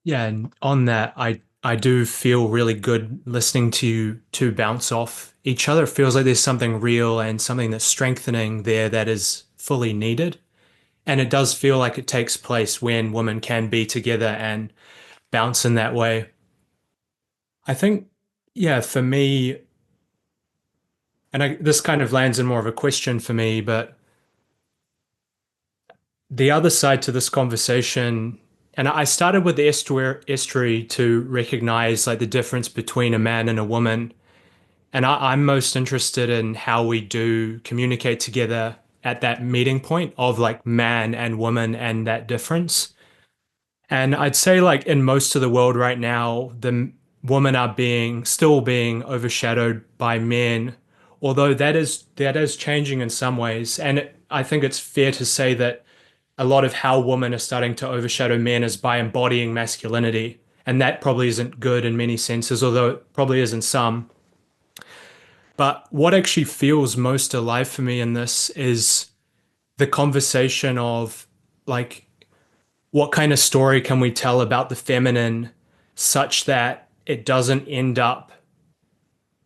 Yeah, and on that, I do feel really good listening to you two bounce off each other. It feels like there's something real and something that's strengthening there that is fully needed. And it does feel like it takes place when women can be together and bounce in that way. I think, yeah, for me, and this kind of lands in more of a question for me, but the other side to this conversation, and I started with the estuary to recognize like the difference between a man and a woman. And I'm most interested in how we do communicate together at that meeting point of like man and woman and that difference. And I'd say like in most of the world right now, the women are still being overshadowed by men, although that is changing in some ways. And I think it's fair to say that a lot of how women are starting to overshadow men is by embodying masculinity. And that probably isn't good in many senses, although it probably is in some. But what actually feels most alive for me in this is the conversation of like, what kind of story can we tell about the feminine such that it doesn't end up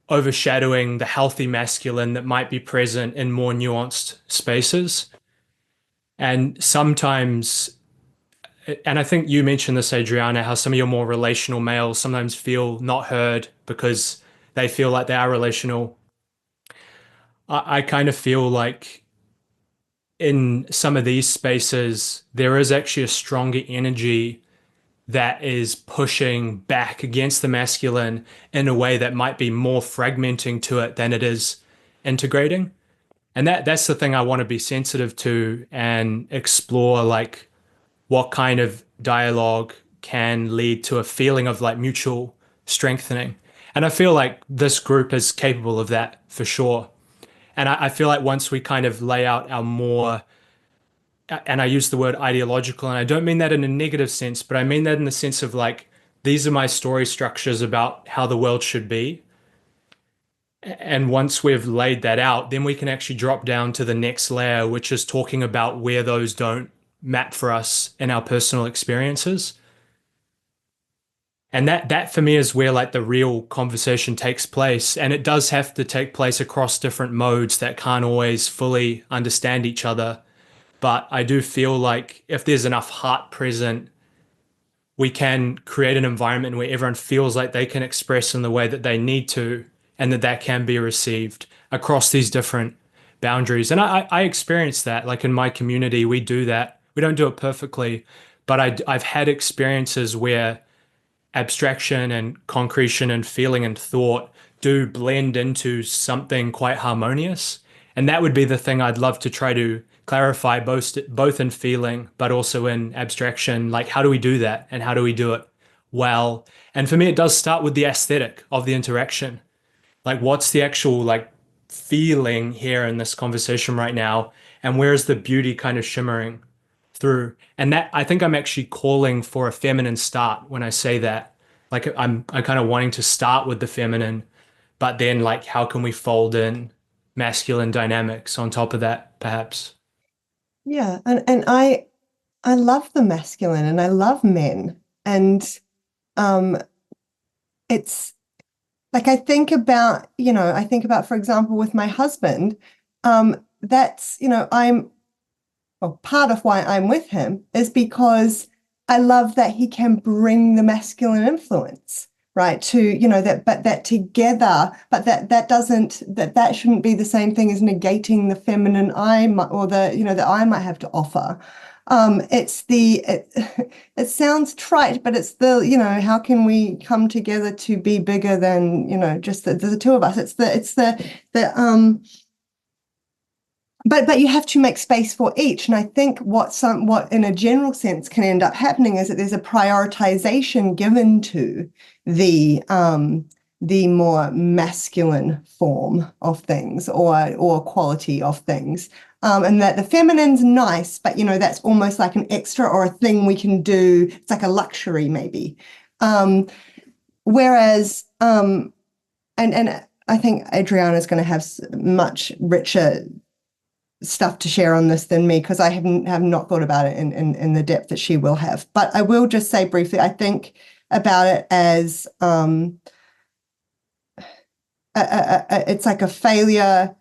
overshadowing the healthy masculine that might be present in more nuanced spaces? And sometimes, and I think you mentioned this, Adriana, how some of your more relational males sometimes feel not heard because they feel like they are relational. I kind of feel like in some of these spaces, there is actually a stronger energy that is pushing back against the masculine in a way that might be more fragmenting to it than it is integrating. And that's the thing I want to be sensitive to and explore, like what kind of dialogue can lead to a feeling of like mutual strengthening. And I feel like this group is capable of that for sure. And I feel like once we kind of lay out our more, and I use the word ideological, and I don't mean that in a negative sense, but I mean that in the sense of like, these are my story structures about how the world should be. And once we've laid that out, then we can actually drop down to the next layer, which is talking about where those don't map for us in our personal experiences. And that for me is where like the real conversation takes place. And it does have to take place across different modes that can't always fully understand each other. But I do feel like if there's enough heart present, we can create an environment where everyone feels like they can express in the way that they need to, and that can be received across these different boundaries. And I experience that. Like in my community, we do that. We don't do it perfectly, but I've had experiences where abstraction and concretion and feeling and thought do blend into something quite harmonious. And that would be the thing I'd love to try to clarify both in feeling, but also in abstraction. Like, how do we do that? And how do we do it well? And for me, it does start with the aesthetic of the interaction. Like, what's the actual like feeling here in this conversation right now? And where's the beauty kind of shimmering through? And that, I think I'm actually calling for a feminine start when I say that. Like I'm kind of wanting to start with the feminine, but then like how can we fold in masculine dynamics on top of that, perhaps? Yeah, and I love the masculine and I love men. And it's like I think about, for example, with my husband, that's, part of why I'm with him is because I love that he can bring the masculine influence, right? To, that together, but that shouldn't be the same thing as negating the feminine that I might have to offer. It sounds trite, but it's how can we come together to be bigger than, just the two of us? But you have to make space for each. And I think what in a general sense can end up happening is that there's a prioritization given to the more masculine form of things or quality of things. And that the feminine's nice, but that's almost like an extra or a thing we can do. It's like a luxury maybe. Whereas, and I think Adriana's going to have much richer stuff to share on this than me, because I have not thought about it in the depth that she will have. But I will just say briefly, I think about it as it's like a failure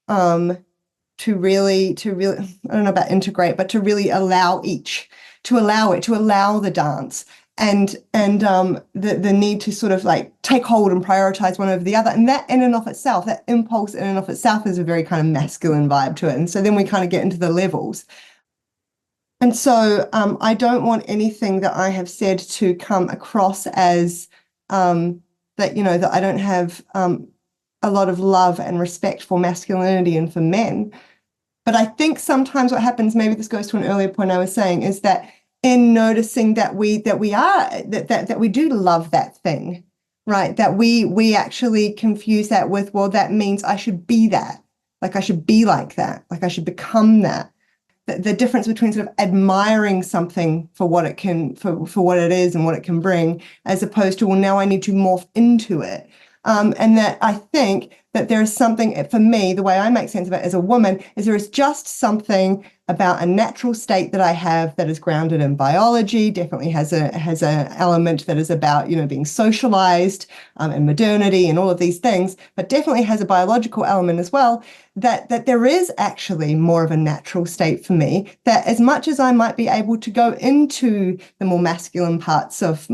to really, I don't know about integrate, but to really allow to allow the dance and the need to sort of like take hold and prioritize one over the other. And that in and of itself, that impulse in and of itself is a very kind of masculine vibe to it. And so then we kind of get into the levels. And so I don't want anything that I have said to come across as that I don't have a lot of love and respect for masculinity and for men. But I think sometimes what happens, maybe this goes to an earlier point I was saying, is that in noticing that we do love that thing, right? That we actually confuse that with, well, that means I should be that, like I should be like that, like I should become that. The difference between sort of admiring something for what it can, for what it is and what it can bring, as opposed to, well, now I need to morph into it. And that I think that there is something, for me, the way I make sense of it as a woman, is there is just something about a natural state that I have that is grounded in biology, definitely has a element that is about, being socialized and modernity and all of these things, but definitely has a biological element as well, that there is actually more of a natural state for me, that as much as I might be able to go into the more masculine parts of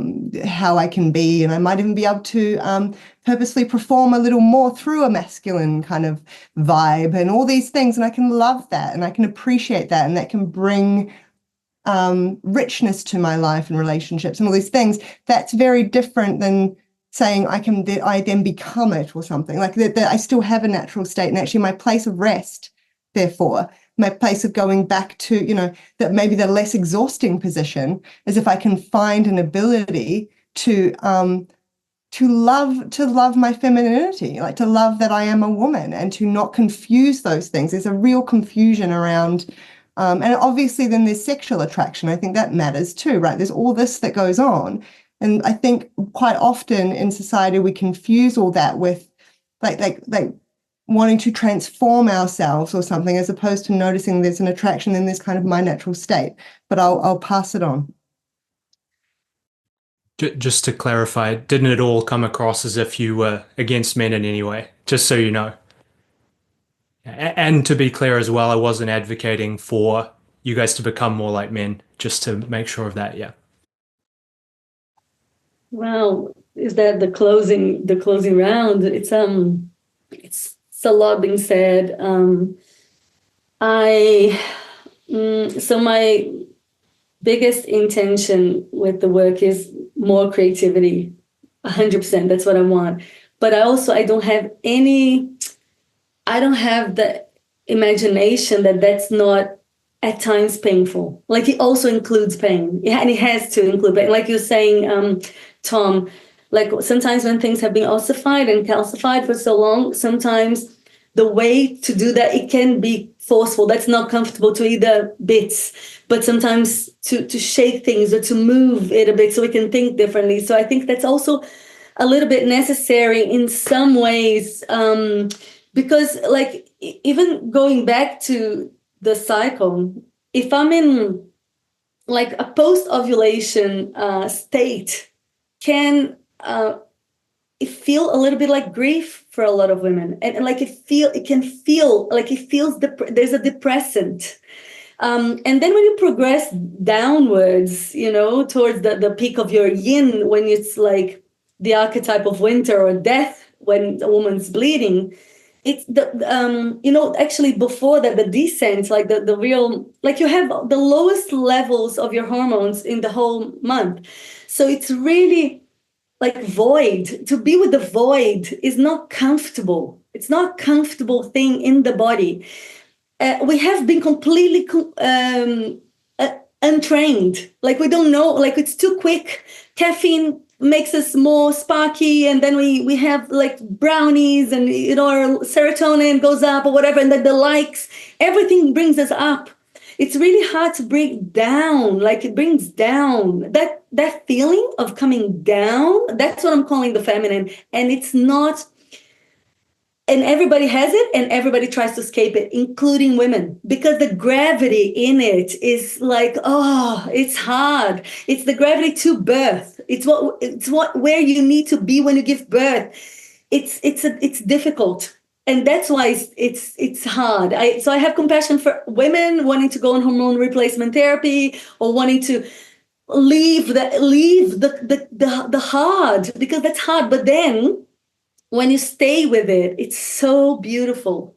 how I can be, and I might even be able to purposely perform a little more through a masculine kind of vibe and all these things, and I can love that and I can appreciate that, and that can bring richness to my life and relationships and all these things. That's very different than saying I then become it or something. Like that I still have a natural state, and actually my place of rest, therefore my place of going back to, that maybe the less exhausting position is if I can find an ability to love my femininity, like to love that I am a woman, and to not confuse those things. There's a real confusion around, and obviously then there's sexual attraction. I think that matters too, right? There's all this that goes on. And I think quite often in society, we confuse all that with like wanting to transform ourselves or something, as opposed to noticing there's an attraction in this kind of my natural state. But I'll pass it on. Just to clarify, didn't it all come across as if you were against men in any way? Just so you know. And to be clear as well, I wasn't advocating for you guys to become more like men, just to make sure of that, yeah. Well, is that the closing round? It's a lot being said. So my biggest intention with the work is more creativity, 100%. That's what I want. But I don't have the imagination that's not at times painful. Like it also includes pain. Yeah, and it has to include pain. Like you're saying, Tom, like sometimes when things have been ossified and calcified for so long, sometimes the way to do that, it can be forceful. That's not comfortable to either bits, but sometimes to shake things or to move it a bit so we can think differently. So I think that's also a little bit necessary in some ways, because like even going back to the cycle, if I'm in like a post-ovulation state, can it feel a little bit like grief for a lot of women, and like it can feel like it feels there's a depressant. And then when you progress downwards, towards the peak of your yin, when it's like the archetype of winter or death, when a woman's bleeding, it's actually before that, the descent, like the real, like you have the lowest levels of your hormones in the whole month. So it's really like void. To be with the void is not comfortable. It's not a comfortable thing in the body. We have been completely untrained. Like we don't know, like it's too quick. Caffeine makes us more sparky, and then we have like brownies, and our serotonin goes up or whatever, and then the likes, everything brings us up. It's really hard to bring down. Like it brings down that feeling of coming down. That's what I'm calling the feminine, and it's not. And everybody has it, and everybody tries to escape it, including women, because the gravity in it is like, oh, it's hard. It's the gravity to birth. It's where you need to be when you give birth. It's difficult, and that's why it's hard. So I have compassion for women wanting to go on hormone replacement therapy or wanting to leave the hard, because that's hard. But then, when you stay with it, it's so beautiful.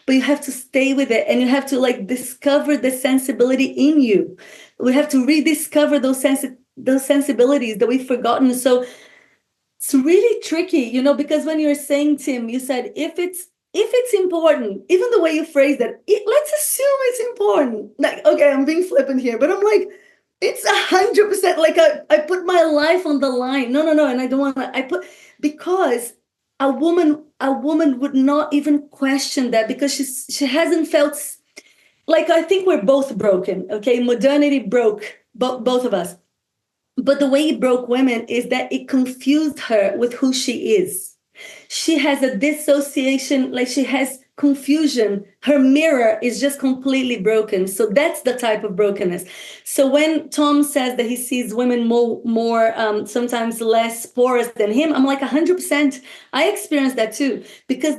But you have to stay with it, and you have to like discover the sensibility in you. We have to rediscover those sensibilities that we've forgotten. So it's really tricky, because when you're saying, Tim, you said if it's important, even the way you phrase that, let's assume it's important. Like, okay, I'm being flippant here, but I'm like, it's 100%. Like I put my life on the line. No, and I don't want to. Because a woman would not even question that, because she hasn't felt like, I think we're both broken. Okay, modernity broke both of us, but the way it broke women is that it confused her with who she is. She has a dissociation, like she has confusion. Her mirror is just completely broken. So that's the type of brokenness. So when Tom says that he sees women more sometimes less porous than him, I'm like 100%. I experienced that too, because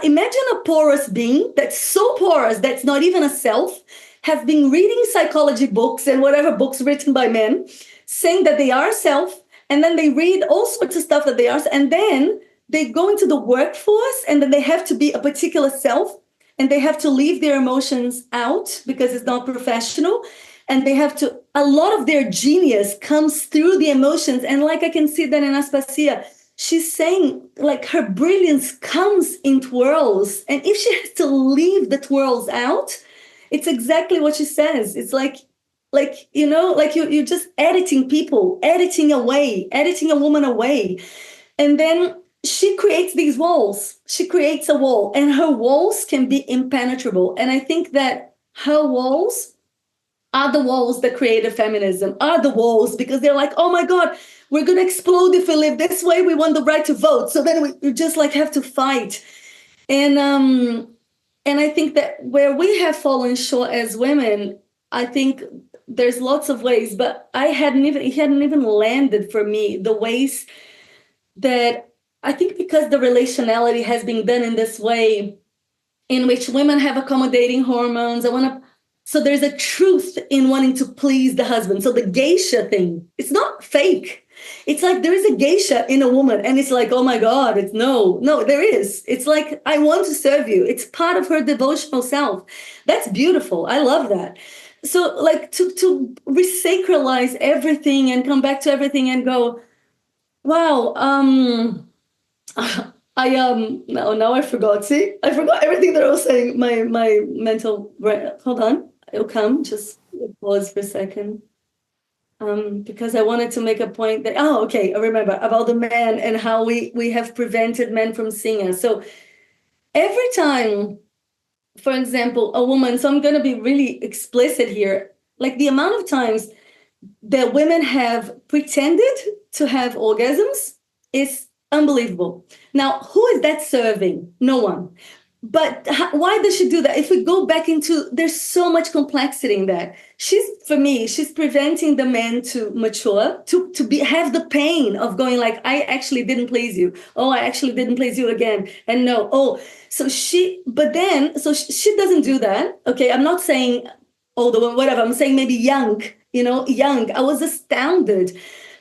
imagine a porous being that's so porous that's not even a self, have been reading psychology books and whatever books written by men, saying that they are a self, and then they read all sorts of stuff that they are, and then they go into the workforce, and then they have to be a particular self, and they have to leave their emotions out because it's not professional. And they have to, a lot of their genius comes through the emotions. And like I can see that in Aspasia, she's saying like her brilliance comes in twirls. And if she has to leave the twirls out, it's exactly what she says. It's like you're just editing people, editing a woman away. And then she creates these walls. She creates a wall, and her walls can be impenetrable. And I think that her walls are the walls that created feminism, are the walls, because they're like, oh my God, we're going to explode if we live this way. We want the right to vote. So then we just like have to fight. And I think that where we have fallen short as women, I think there's lots of ways, but he hadn't even landed for me the ways that I think, because the relationality has been done in this way, in which women have accommodating hormones. So there's a truth in wanting to please the husband. So the geisha thing, it's not fake. It's like there is a geisha in a woman, and it's like, oh my God, it's no, there is. It's like, I want to serve you. It's part of her devotional self. That's beautiful. I love that. So like to resacralize everything and come back to everything and go, wow, now I forgot. See, I forgot everything that I was saying. My mental brain. Hold on, it'll come. Just pause for a second. Because I wanted to make a point that, okay, I remember about the man and how we have prevented men from seeing us. So every time, for example, a woman, so I'm going to be really explicit here, like the amount of times that women have pretended to have orgasms is unbelievable. Now, who is that serving? No one. But why does she do that? If we go back into, there's so much complexity in that. For me, she's preventing the man to mature, to have the pain of going like, I actually didn't please you. Oh, I actually didn't please you again. And no, so she doesn't do that. Okay, I'm not saying older, whatever. I'm saying maybe young, young. I was astounded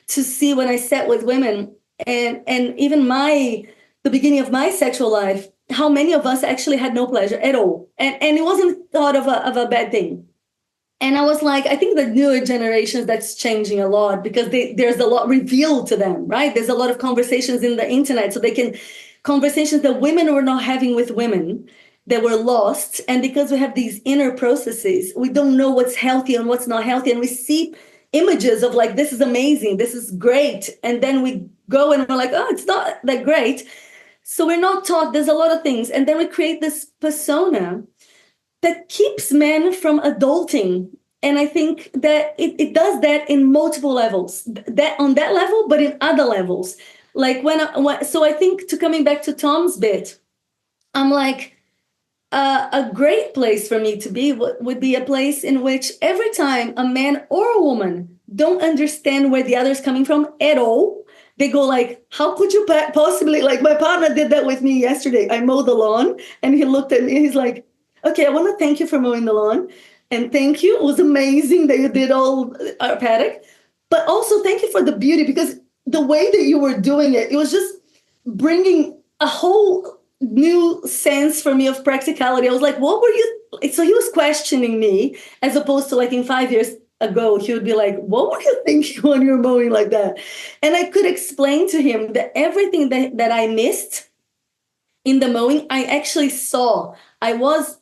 to see when I sat with women and even the beginning of my sexual life, how many of us actually had no pleasure at all. And it wasn't thought of a bad thing. And I was like, I think the newer generations, that's changing a lot because there's a lot revealed to them, right? There's a lot of conversations in the internet. So conversations that women were not having with women that were lost. And because we have these inner processes, we don't know what's healthy and what's not healthy. And we see images of like, this is amazing, this is great. And then we go and we're like, oh, it's not that great. So we're not taught, there's a lot of things. And then we create this persona that keeps men from adulting. And I think that it does that in multiple levels, that on that level, but in other levels. Like so I think coming back to Tom's bit, I'm like, a great place for me to be would be a place in which every time a man or a woman don't understand where the other is coming from at all, they go like, how could you possibly, like my partner did that with me yesterday. I mowed the lawn and he looked at me and he's like, okay, I want to thank you for mowing the lawn. And thank you. It was amazing that you did all our paddock. But also thank you for the beauty, because the way that you were doing it, it was just bringing a whole new sense for me of practicality. I was like, what were you? So he was questioning me, as opposed to like in 5 years ago, he would be like, what were you thinking when you were mowing like that? And I could explain to him that everything that I missed in the mowing, I actually saw. I was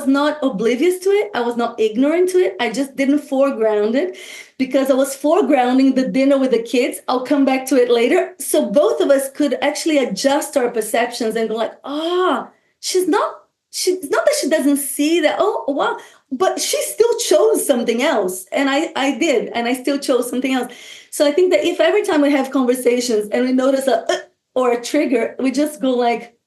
not oblivious to it. I was not ignorant to it. I just didn't foreground it because I was foregrounding the dinner with the kids. I'll come back to it later. So both of us could actually adjust our perceptions and go like, she's not that she doesn't see that. Oh, wow. But she still chose something else. And I did. And I still chose something else. So I think that if every time we have conversations and we notice or a trigger, we just go like,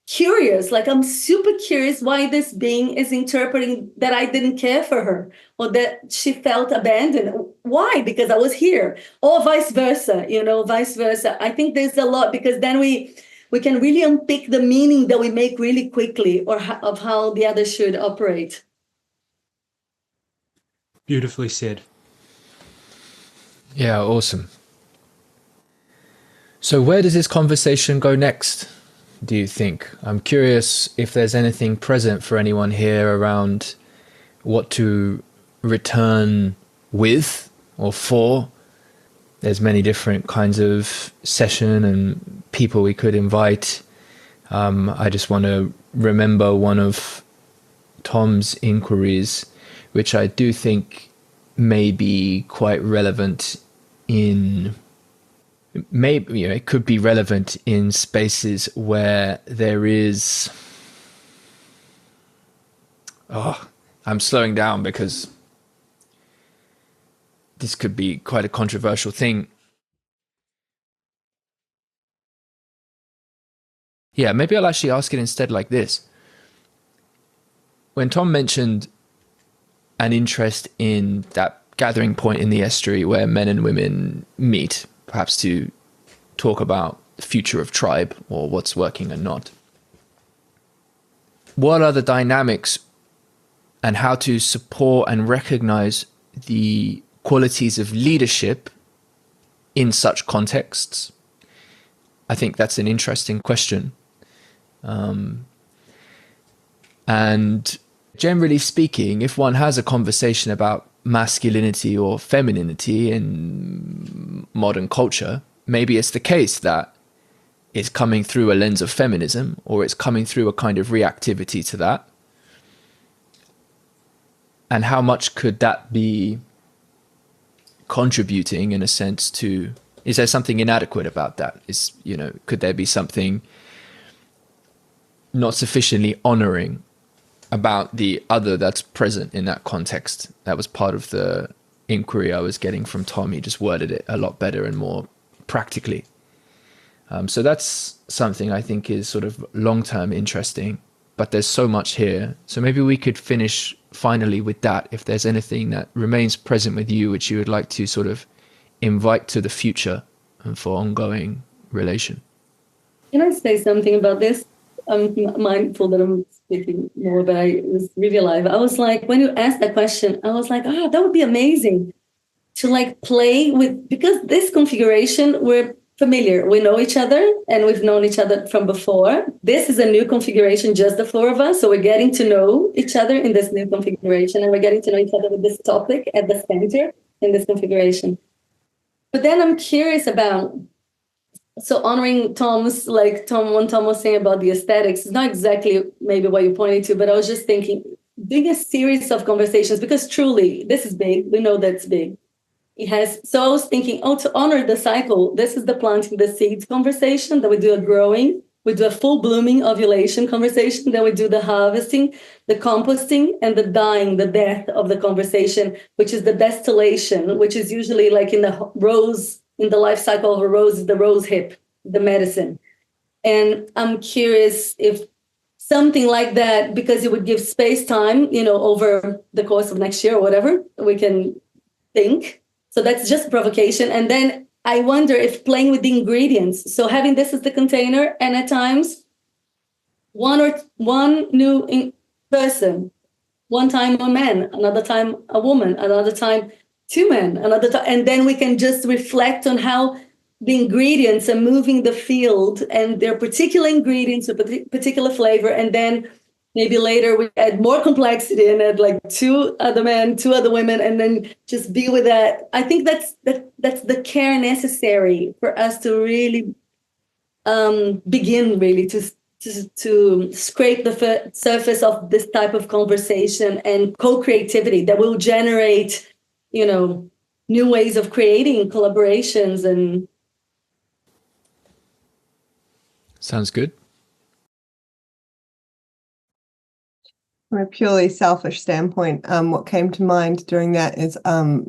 curious, like I'm super curious why this being is interpreting that I didn't care for her or that she felt abandoned. Why? Because I was here, or vice versa, vice versa. I think there's a lot, because then we can really unpick the meaning that we make really quickly, or of how the other should operate. Beautifully said. Yeah, awesome. So where does this conversation go next, do you think? I'm curious if there's anything present for anyone here around what to return with or for. There's many different kinds of session and people we could invite. I just want to remember one of Tom's inquiries, which I do think may be quite relevant it could be relevant in spaces where there is, I'm slowing down because this could be quite a controversial thing. Yeah, maybe I'll actually ask it instead like this. When Tom mentioned an interest in that gathering point in the estuary where men and women meet, perhaps to talk about the future of tribe or what's working and not. What are the dynamics and how to support and recognize the qualities of leadership in such contexts? I think that's an interesting question. And generally speaking, if one has a conversation about masculinity or femininity in modern culture, maybe it's the case that it's coming through a lens of feminism, or it's coming through a kind of reactivity to that. And how much could that be contributing in a sense to, is there something inadequate about that? Could there be something not sufficiently honoring about the other that's present in that context? That was part of the inquiry I was getting from Tom. He just worded it a lot better and more practically. So that's something I think is sort of long-term interesting, but there's so much here. So maybe we could finish finally with that, if there's anything that remains present with you, which you would like to sort of invite to the future and for ongoing relation. Can I say something about this? I'm mindful that I'm speaking more, but I was really alive. I was like, when you asked that question, I was like, oh, that would be amazing to like play with, because this configuration, we're familiar. We know each other and we've known each other from before. This is a new configuration, just the four of us. So we're getting to know each other in this new configuration, and we're getting to know each other with this topic at the center in this configuration. But then I'm curious about, so honoring Tom's, like Tom was saying about the aesthetics, it's not exactly maybe what you pointed to, but I was just thinking, doing a series of conversations, because truly this is big. We know that's big. It has, so I was thinking, to honor the cycle, this is the planting the seeds conversation, that we do a growing, we do a full blooming ovulation conversation, then we do the harvesting, the composting, and the dying, the death of the conversation, which is the distillation, which is usually like in the rose, in the life cycle of a rose, is the rose hip, the medicine. And I'm curious if something like that, because it would give space time, over the course of next year or whatever, we can think. So that's just provocation. And then I wonder if playing with the ingredients, so having this as the container, and at times one new person, one time a man, another time a woman, another time two men, another time, and then we can just reflect on how the ingredients are moving the field and their particular ingredients, a particular flavor, and then maybe later we add more complexity and add like two other men, two other women, and then just be with that. I think that's the care necessary for us to really begin really to scrape the surface of this type of conversation and co-creativity that will generate, new ways of creating collaborations. And sounds good. From a purely selfish standpoint, what came to mind during that is I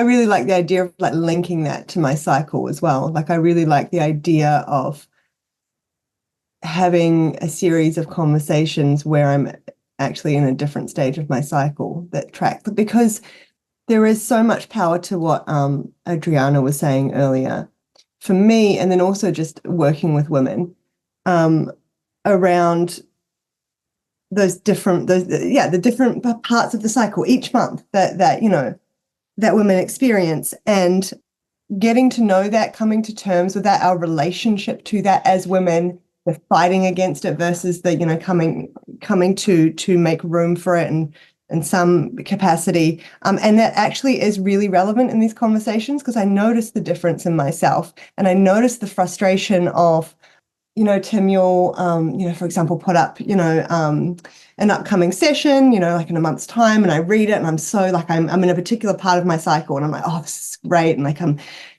really like the idea of like linking that to my cycle as well. Like I really like the idea of having a series of conversations where I'm actually in a different stage of my cycle that track, because there is so much power to what Adriana was saying earlier for me, and then also just working with women around the different parts of the cycle each month that women experience, and getting to know that, coming to terms with that, our relationship to that as women, the fighting against it versus the coming to make room for it and in some capacity, and that actually is really relevant in these conversations, because I notice the difference in myself, and I notice the frustration of, Tim, you'll, for example, put up, an upcoming session, like in a month's time, and I read it and I'm so like, I'm in a particular part of my cycle and I'm like, oh, this is great. And like,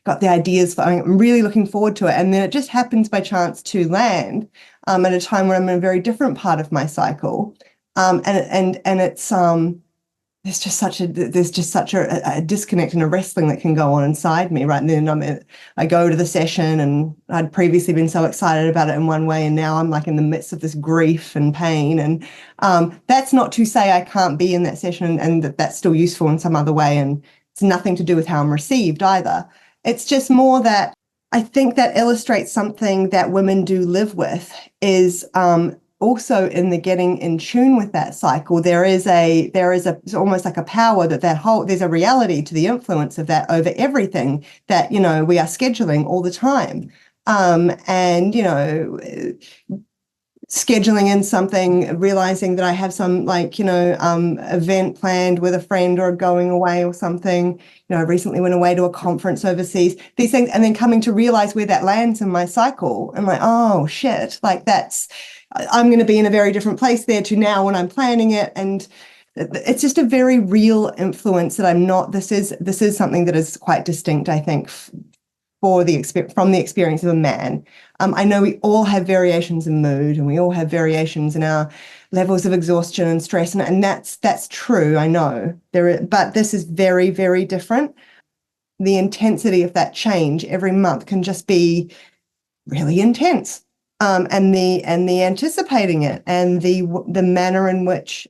got the ideas I'm really looking forward to it. And then it just happens by chance to land at a time where I'm in a very different part of my cycle. And it's, there's just such a disconnect and a wrestling that can go on inside me, right? And then I go to the session, and I'd previously been so excited about it in one way, and now I'm like in the midst of this grief and pain. And that's not to say I can't be in that session and that's still useful in some other way. And it's nothing to do with how I'm received either. It's just more that I think that illustrates something that women do live with, is also in the getting in tune with that cycle. There is it's almost like a power there's a reality to the influence of that over everything that, we are scheduling all the time. And, scheduling in something, realizing that I have some event planned with a friend or going away or something. I recently went away to a conference overseas, these things, and then coming to realize where that lands in my cycle. And like, oh shit, like I'm going to be in a very different place there to now when I'm planning it. And it's just a very real influence that this is something that is quite distinct, I think, from the experience of a man. I know we all have variations in mood, and we all have variations in our levels of exhaustion and stress, and that's true. I know but this is very, very different. the intensity of that change every month can just be really intense. And the anticipating it, and the manner in which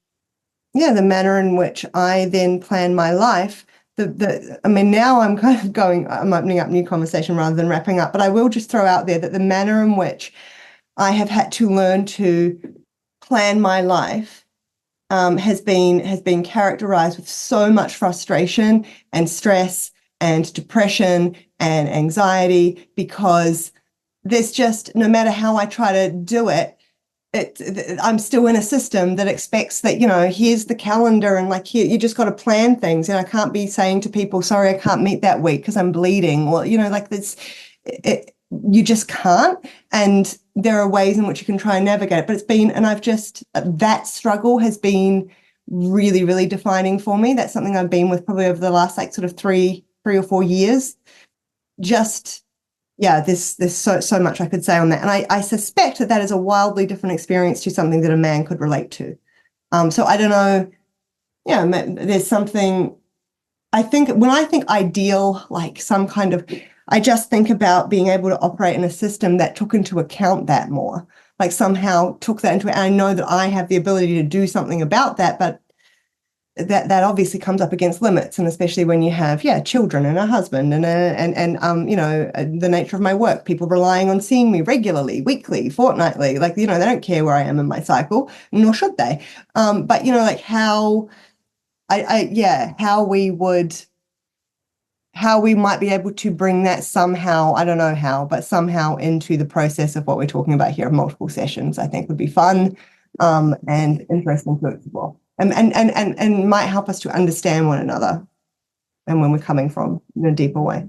I then plan my life. I mean, now I'm kind of I'm opening up new conversation rather than wrapping up, but I will just throw out there that the manner in which I have had to learn to plan my life has been characterized with so much frustration and stress and depression and anxiety, because there's just, no matter how I try to do it, I'm still in a system that expects that, here's the calendar, and like, here, you just got to plan things. And I can't be saying to people, sorry, I can't meet that week because I'm bleeding. Or, like this, you just can't. And there are ways in which you can try and navigate it. But that struggle has been really, really defining for me. That's something I've been with probably over the last like sort of three or 4 years. There's so much I could say on that. And I suspect that is a wildly different experience to something that a man could relate to. So I don't know. Yeah, there's something, I think, when I think ideal, like some kind of, I just think about being able to operate in a system that took into account that more, like somehow took that into it. And I know that I have the ability to do something about that, but that obviously comes up against limits, and especially when you have children and a husband and the nature of my work, people relying on seeing me regularly, weekly, fortnightly, like they don't care where I am in my cycle, nor should they. But like how how we might be able to bring that somehow, I don't know how, but somehow into the process of what we're talking about here of multiple sessions, I think would be fun and interesting to explore. And might help us to understand one another and when we're coming from in a deeper way.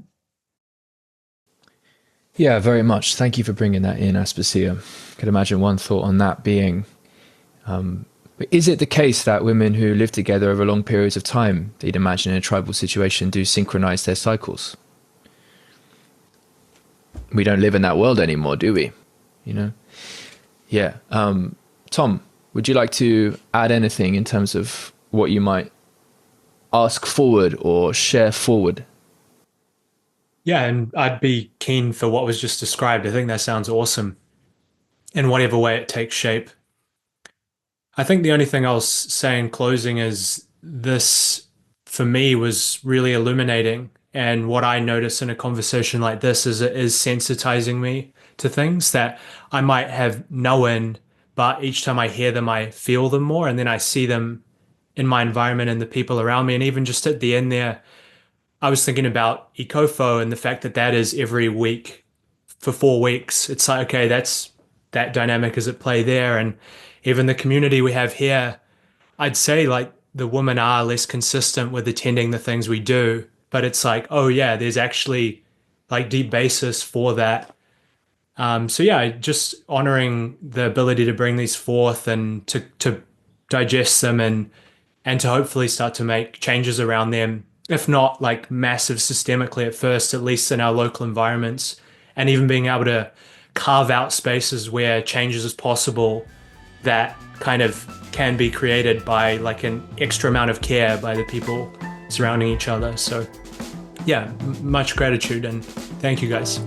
Yeah, very much. Thank you for bringing that in, Aspasia. I could imagine one thought on that being, is it the case that women who live together over long periods of time, that you'd imagine in a tribal situation, do synchronize their cycles? We don't live in that world anymore, do we? Yeah. Tom, would you like to add anything in terms of what you might ask forward or share forward? Yeah, and I'd be keen for what was just described. I think that sounds awesome in whatever way it takes shape. I think the only thing I'll say in closing is this, for me, was really illuminating. And what I notice in a conversation like this is it is sensitizing me to things that I might have known, but each time I hear them, I feel them more, and then I see them in my environment and the people around me. And even just at the end there, I was thinking about Ecofo and the fact that is every week for 4 weeks. It's like, okay, that dynamic is at play there. And even the community we have here, I'd say like the women are less consistent with attending the things we do, but it's like, oh yeah, there's actually like deep basis for that. So yeah, just honoring the ability to bring these forth and to digest them and to hopefully start to make changes around them, if not like massive systemically at first, at least in our local environments, and even being able to carve out spaces where changes is possible that kind of can be created by like an extra amount of care by the people surrounding each other. So yeah, much gratitude and thank you guys.